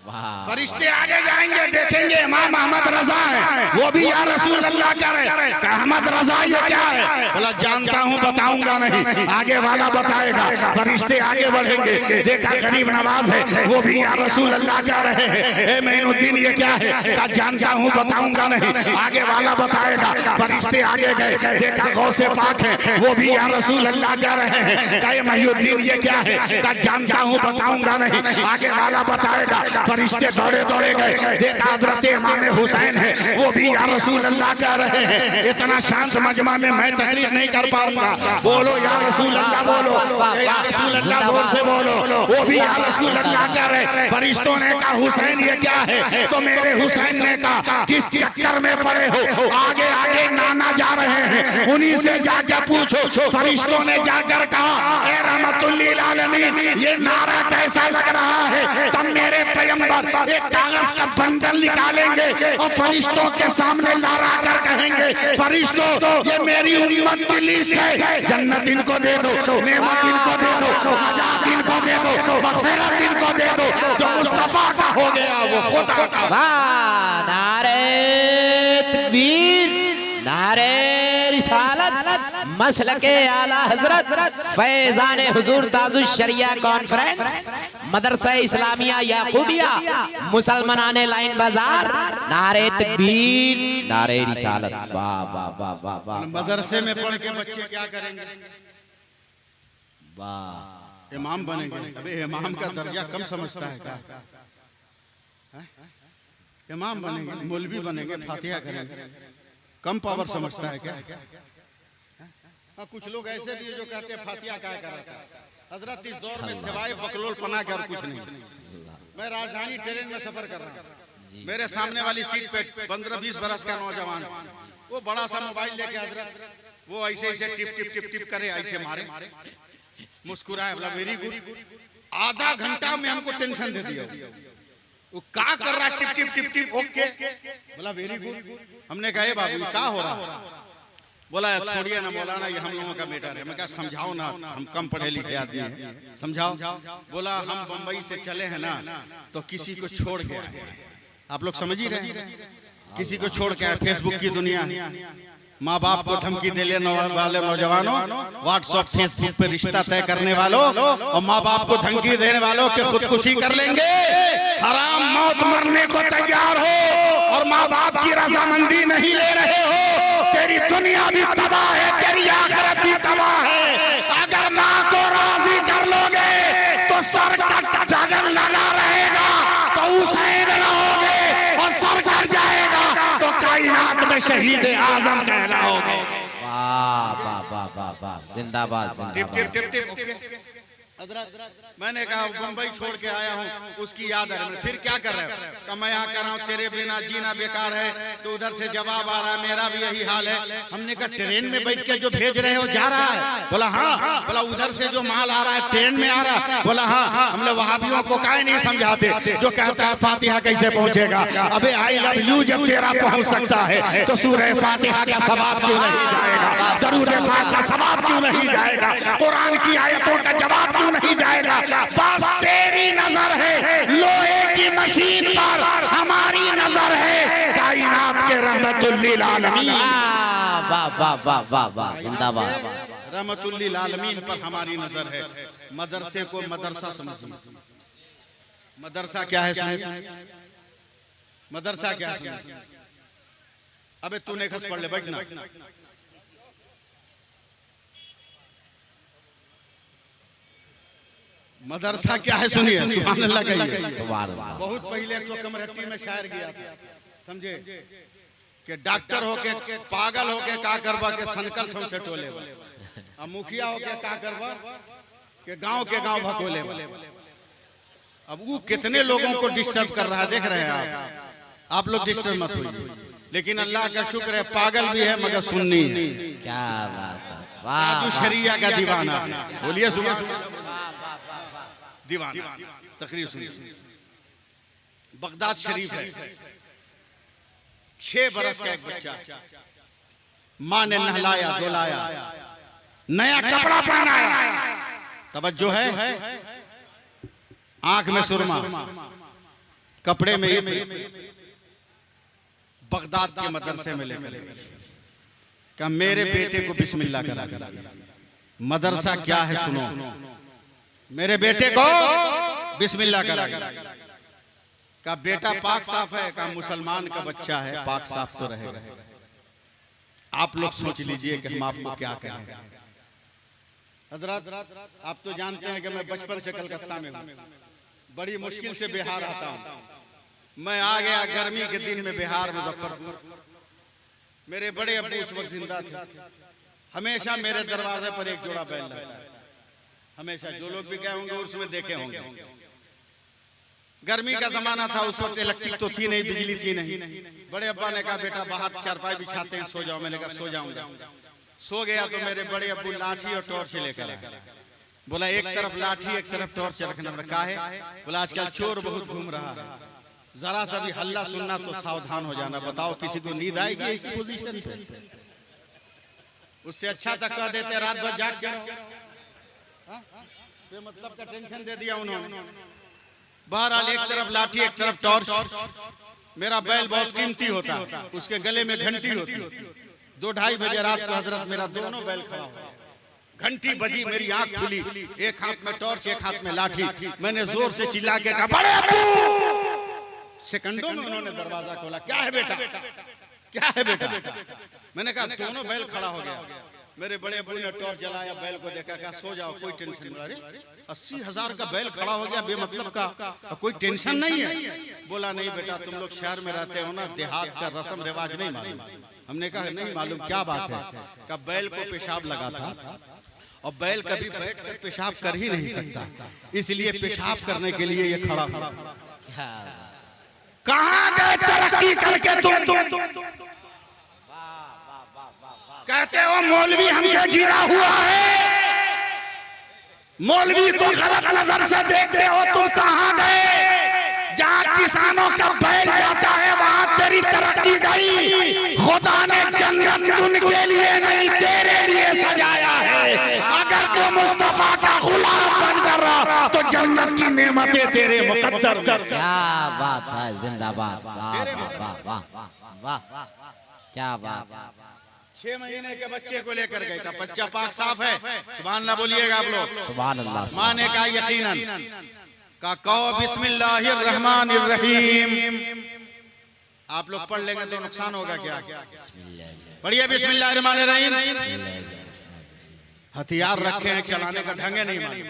Speaker 3: फरिश्ते आगे जाएंगे, देखेंगे इमाम अहमद रजा है, वो भी या रसूल अल्लाह कह रहे अहमद रजा ये क्या है? बोला जानता हूँ बताऊंगा नहीं, आगे वाला बताएगा। फरिश्ते आगे बढ़ेंगे, देखा गरीब नवाज है, वो भी या रसूल अल्लाह कह रहे हैं ए मोइनुद्दीन ये क्या है? कहा जानता हूँ बताऊंगा नहीं, आगे वाला बताएगा। फरिश्ते आगे गए, देखा गौसे पाक है, वो भी या रसूल अल्लाह कह रहे हैं। कहा मोइनुद्दीन ये क्या है? कहा जानता हूँ बताऊंगा नहीं, आगे वाला बताएगा। फरिश्ते दौड़े दौड़े गए, देखा हजरत इमाम हुसैन है, वो भी या रसूल अल्लाह कह रहे हैं। इतना शांत मजमा में मैं तहरीर नहीं कर पाऊंगा, बोलो या रसूल अल्लाह, बोलो या रसूल अल्लाह, जोर से बोलो। वो भी या रसूल अल्लाह कह रहे। फरिश्तों ने कहा हुसैन ये क्या है? तो मेरे हुसैन ने कहा किस चक्कर में पड़े हो? आगे आगे नाना जा रहे हैं, उन्हीं से जाकर पूछो। फरिश्तों ने जाकर कहा ए रहमतुल लिल आलमीन, ये नारा कैसा लग रहा है? तब मेरे पैगंबर एक कागज का बंडल निकालेंगे और फरिश्तों के सामने लहरा कर कहेंगे फरिश्तों ये मेरी उम्मत की लिस्ट है, जन्नत इनको दे दो, नेमत इनको दे दो, आजाद इनको दे दो, मग़फ़िरत इनको दे दो। जो मुस्तफा का हो गया वो खुदा का।
Speaker 2: वाह, नारे तकबीर, नारे रिसालत, मसलके आला हजरत फैजान हुजूर ताजुश शरिया कॉन्फ्रेंस मदरसा इस्लामिया याकूबिया मुसलमानाने लाइन बाजार। नारे तकबीर, नारे रिसालत। वाह वाह वाह वाह वाह।
Speaker 1: मदरसे में पढ़ के बच्चे क्या करेंगे?
Speaker 2: वाह,
Speaker 1: इमाम बनेंगे। अबे इमाम का दर्जा कम समझता है क्या? इमाम बनेंगे, मौलवी बनेंगे, फातिहा करेंगे, कम पावर समझता है क्या? हाँ, कुछ लोग ऐसे भी जो कहते हैं फातिहा क्या कराता है। हजरत इस दौर में सिवाय बकलोल पना कर कुछ नहीं। मैं राजधानी ट्रेन में सफर कर रहा हूँ, मेरे सामने वाली सीट पे 15-20 बरस का नौजवान, वो बड़ा सा मोबाइल लेके हजरत वो ऐसे ऐसे टिप टिप टिप टिप करे, ऐसे मारे, मुस्कुराए, बोला वेरी गुड। आधा घंटा में हमको टेंशन दे दिया। वो क्या कर रहा है? Tip tip tip tip, okay, बोला वेरी गुड। हमने कहा बाबू क्या हो रहा? बोला छोड़िए ना मौलाना, ये हम लोगों का मैटर है। मैं कहा समझाओ ना, हम कम पढ़े लिखे आदमी हैं, समझाओ। बोला हम बंबई से चले हैं ना, तो किसी को छोड़ के आए। आप लोग समझ ही रहे हैं, किसी को छोड़ के आए। फेसबुक की दुनिया, माँ बाप को धमकी देने वाले नौजवानों, व्हाट्सएप फेसबुक पे रिश्ता तय करने वालों और माँ बाप को धमकी देने वालों के खुदकुशी कर लेंगे, हराम मौत मरने को तैयार हो और माँ बाप की रजामंदी नहीं ले रहे हो, तेरी दुनिया भी तबाह है, तेरी आखिरत भी तबाह है। अगर माँ को राजी कर लोगे तो सर का जगन लगा रहेगा, तो हुसैन रहोगे, और सर कट जाएगा तो कायनात में शहीद आजम कहलाओगे।
Speaker 2: वाह वाह वाह वाह वाह, जिंदाबाद जिंदाबाद।
Speaker 1: मैंने कहा बंबई छोड़ के आया हूँ, उसकी याद है। फिर क्या कर रहे हो? मैं यहाँ कर रहा हूँ, तेरे बिना जीना बेकार है। तो उधर से जवाब आ रहा है मेरा भी यही हाल है। हमने कहा ट्रेन में बैठ के जो भेज रहे हो जा रहा है? बोला हाँ। बोला उधर से जो माल आ रहा है ट्रेन में आ रहा है? बोला हाँ। हमने वहाबियों को काहे नहीं समझाते, जो कहता है फातिहा कैसे पहुंचेगा? अबे आई लव यू जब तेरा पहुंच सकता है तो सूरह फातिहा का सवाब क्यों नहीं जाएगा? दरूद पाक का सवाब क्यों नहीं जाएगा? कुरान की आयतों का जवाब क्यों नहीं जाएगा? बस तेरी नजर है लोहे की मशीन पर, हमारी नजर है कायनात के रहमतुल लिल आलमीन।
Speaker 2: वाह वाह वाह वाह वाह, जिंदाबाद।
Speaker 1: रहमतुल लिल आलमीन पर हमारी नजर है। मदरसे को मदरसा समझिए। मदरसा क्या है समझिए? मदरसा क्या है? अबे तूने खस पढ़ ले, बैठना। मदरसा क्या है सुनिए, सुभान अल्लाह कहिए।
Speaker 2: सुभान अल्लाह।
Speaker 1: बहुत पहले तो कमरहट्टी में शायर गया था, समझे कि डॉक्टर होके पागल होके का करबा के सनकल से टोले, अब मुखिया होके का करबा के गांव भकोले। अब वो कितने लोगों को डिस्टर्ब कर रहा है, देख रहे हैं आप लोग डिस्टर्ब मत होइए। लेकिन अल्लाह का शुक्र है पागल भी है मगर सुन्नी है।
Speaker 2: क्या बात है, वाह।
Speaker 1: शरिया का दीवाना, बोलिए सुबह दीवाना। तकरीर सुनिए। बगदाद शरीफ है, 6 बरस का एक बच्चा, माँ ने नहलाया धुलाया, नया कपड़ा पहनाया, तवज्जो है, आंख में सुरमा, कपड़े में बगदाद के मदरसे में लेकर गए। कहा मेरे बेटे को बिस्मिल्लाह करा दिया। मदरसा क्या है सुनो, मेरे बेटे को बिस्मिल्लाह करा दिया। कहा बेटा पाक साफ है? कहा मुसलमान का बच्चा है, पाक साफ तो रहेगा। आप लोग सोच लीजिए कि हम आपको क्या कहें। हजरत आप तो जानते हैं कि मैं बचपन से कलकत्ता में हूँ, बड़ी मुश्किल से बिहार आता हूँ। मैं आ गया गर्मी के दिन में बिहार मुजफ्फरपुर। मेरे बड़े अब्बू उस वक्त जिंदा थे। हमेशा मेरे दरवाजे पर एक जोड़ा बैल रहता है, हमेशा। जो लोग भी गए होंगे उसमें देखे होंगे। गर्मी का जमाना था, उस वक्त इलेक्ट्रिक तो थी नहीं, बिजली थी नहीं। बड़े अब्बा ने कहा बेटा बाहर चारपाई बिछाते हैं, सो जाओ। मैंने कहा सो जाऊंगा। सो गया तो मेरे बड़े अब्बू लाठी और टॉर्च लेकर आए। बोला एक तरफ लाठी एक तरफ टॉर्च रखना। कहा है? बोला आजकल चोर बहुत घूम रहा है, जरा सा भी हल्ला सुनना तो सावधान हो जाना। बताओ किसी को नींद आएगी इस पोजीशन पे? उससे अच्छा तक कह देते रात भर जाग के मतलब का टेंशन दे दिया उन्होंने। बहरहाल एक तरफ लाठी एक तरफ टॉर्च। मेरा बैल बहुत कीमती होता है, उसके गले में घंटी होती है। 2-2:30 बजे रात को हजरत मेरा दोनों बैल खड़ा हुआ। घंटी बजी, मेरी आंख खुली, एक हाथ में टॉर्च एक हाथ में लाठी। मैंने जोर से चिल्ला के कहा बड़े अब्बू। सेकंडों में उन्होंने दरवाजा खोला। क्या है बेटा, क्या है बेटा? मैंने कहा दोनों बैल खड़ा हो गया। मेरे बड़े अब्बू ने टॉर्च जलाया, बैल को देखा, कहा सो जाओ कोई टेंशन नहीं। अरे 80,000 का बैल खड़ा हो गया बेमतलब का, कोई टेंशन नहीं है? बोला नहीं बेटा तुम लोग शहर में रहते हो ना, देहात का रस्म रिवाज नहीं मालूम। हमने कहा नहीं मालूम, क्या बात है? कहा बैल को पेशाब लगा था और बैल कभी बैठकर पेशाब कर ही नहीं सकता, इसलिए पेशाब करने के लिए ये खड़ा हुआ।
Speaker 3: कहाँ गए तरक्की करके तुम? कहते हो मौलवी हमसे गिरा हुआ है, मौलवी को गलत नजर से देखते हो। तुम कहाँ गए? जहाँ किसानों का बैल जाता है वहाँ तेरी तरक्की गई। खुदा ने जन्नत उनके लिए नहीं तेरे लिए सजाया है। अगर तू मुस्तफा का गुलाम बनकर रहा तो जन्नत की नेमतें तेरे मुकद्दर।
Speaker 2: क्या बात है, जिंदाबाद। वाह वाह वाह वाह, क्या बात।
Speaker 1: 6 महीने के बच्चे को लेकर गए। का बच्चा पाक साफ है? सुभान अल्लाह बोलिएगा आप लोग।
Speaker 2: सुभान अल्लाह।
Speaker 1: माँ ने कहा यकीनन। का कहो बिस्मिल्लाहिर्रहमानिर्रहीम। आप लोग पढ़ लेंगे तो नुकसान होगा क्या? पढ़िए बिस्मिल्लाहिर्रहमानिर्रहीम। हथियार रखे हैं, चलाने का ढंग नहीं मालूम,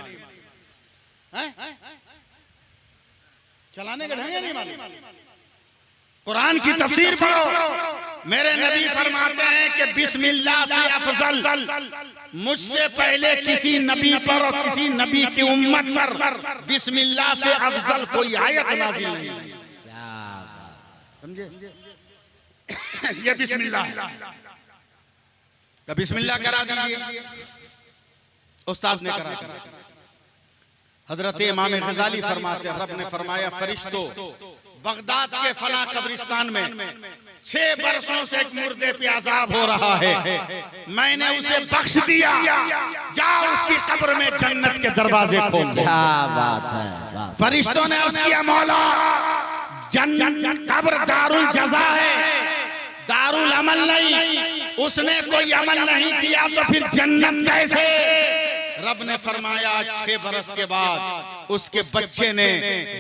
Speaker 1: चलाने का ढंग नहीं मालूम। कुरान की तफसीर पढ़ो। मेरे नबी फरमाते हैं कि बिस्मिल्लाह से अफजल मुझसे पहले किसी नबी पर और किसी नबी की उम्मत पर बिस्मिल्लाह से अफजल कोई आयत नाज़िल नहीं। समझे? ये बिस्मिल्लाह है। का बिस्मिल्लाह करा दीजिए। उस्ताद ने करा दिया। हजरत इमाम गजाली फरमाते हैं रब ने फरमाया फरिश्तों बगदाद के फला कब्रिस्तान में 6 बरसों से एक मुर्दे पे अजाब हो रहा है, मैंने उसे बख्श दिया। जाओ उसकी कब्र में जन्नत के दरवाजे खोल दो।
Speaker 2: क्या बात है।
Speaker 3: फरिश्तों ने अर्ज किया मौला जन्नत कब्र दारुल जज़ा है, दारुल अमल नहीं। उसने कोई अमल नहीं किया तो फिर जन्नत कैसे?
Speaker 1: रब ने फरमाया 6 बरस के बाद उसके बच्चे ने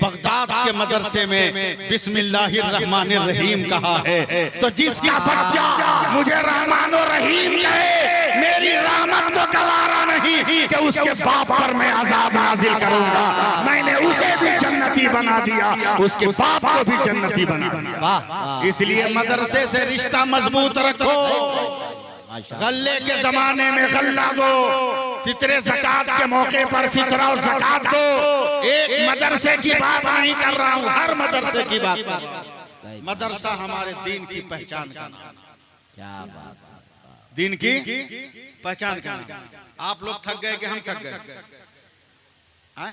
Speaker 1: बगदाद के मदरसे में बिस्मिल्लाहिर्रहमानिर्रहीम कहा है।
Speaker 3: तो जिसका बच्चा मुझे रहमान और रहीम कहे, मेरी रहमत को गवारा नहीं कि उसके बाप पर मैं अजाब नाजिल करूंगा। मैंने उसे भी जन्नती बना दिया, उसके बाप को भी जन्नती बना दिया।
Speaker 1: इसलिए मदरसे से रिश्ता मजबूत रखो।
Speaker 3: गल्ले के जमाने में गल्ला दो, फितरे ज़कात के मौके पर फितरा और ज़कात दो। एक मदरसे की बात नहीं कर रहा हूँ, हर मदरसे की बात कर रहा हूँ।
Speaker 1: मदरसा हमारे दीन की पहचान का नाम।
Speaker 2: क्या बात,
Speaker 1: दीन की पहचान का नाम। आप लोग थक गए कि हम थक गए?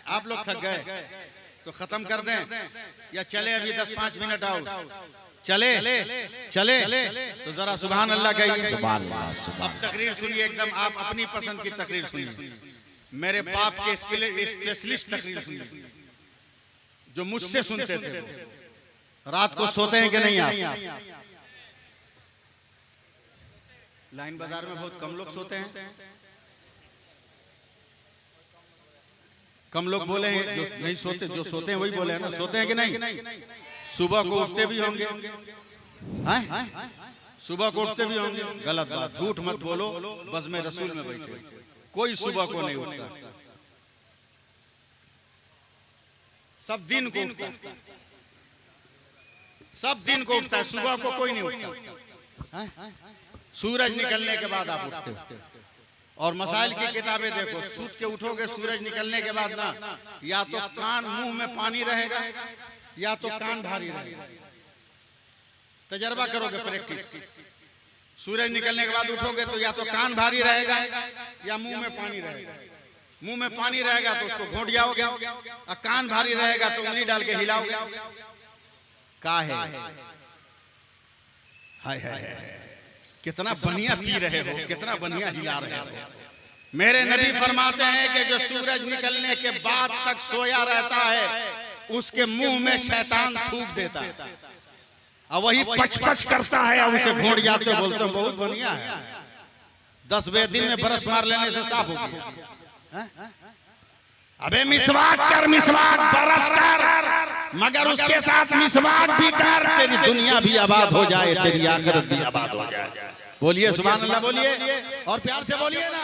Speaker 1: आप लोग थक गए तो खत्म कर दें या चले? अभी 10-5 मिनट आओ। चले चले तो जरा सुभान अल्लाह कहिए। अब तकरीर सुनिए, एकदम आप अपनी पसंद की तकरीर सुनिए। मेरे बाप के स्पेशलिस्ट तकरीर सुनिए जो मुझसे सुनते थे। रात को सोते हैं कि नहीं आप? लाइन बाजार में बहुत कम लोग सोते हैं। कम लोग बोले हैं, जो नहीं सोते, जो सोते हैं वही बोले हैं ना। सोते हैं कि नहीं? सुबह को उठते भी होंगे, सुबह को उठते भी होंगे। गलत बात, झूठ मत बोलो। बस में रसूल में बैठे, कोई सुबह को नहीं उठता, सब दिन को उठता है, सब दिन को उठता है, सुबह को कोई नहीं उठता। सूरज निकलने के बाद आप उठते हो। और मसाइल की किताबें देखो, सूत के उठोगे सूरज निकलने के बाद ना, या तो कान मुंह में पानी रहेगा या तो कान भारी रहेगा। तजर्बा करोगे, प्रैक्टिस। सूरज निकलने के बाद उठोगे तो या तो कान भारी रहेगा या मुंह में पानी रहेगा। मुंह में पानी रहेगा तो उसको घोट जाओगे, और कान भारी रहेगा तो उंगली डाल के हिलाओगे। का है? हाय हाय, कितना बढ़िया पी रहे हो, कितना बढ़िया हिला रहे हो। मेरे नबी फरमाते हैं कि जो सूरज निकलने के बाद तक सोया रहता है उसके मुंह में शैतान थूक देता है, और वही पच पच करता है और उसे घोट जाते, बोलते हैं बहुत बढ़िया है। 10 दिन में बरस मार लेने से साफ हो गया।
Speaker 3: अबे मिसवाक कर, मिसवाक बरस कर, मगर उसके साथ मिसवाक भी कर,
Speaker 1: तेरी दुनिया भी आबाद हो जाए, तेरी आखिरत भी आबाद हो जाए। बोलिए सुभान अल्लाह, बोलिए और प्यार से बोलिए ना।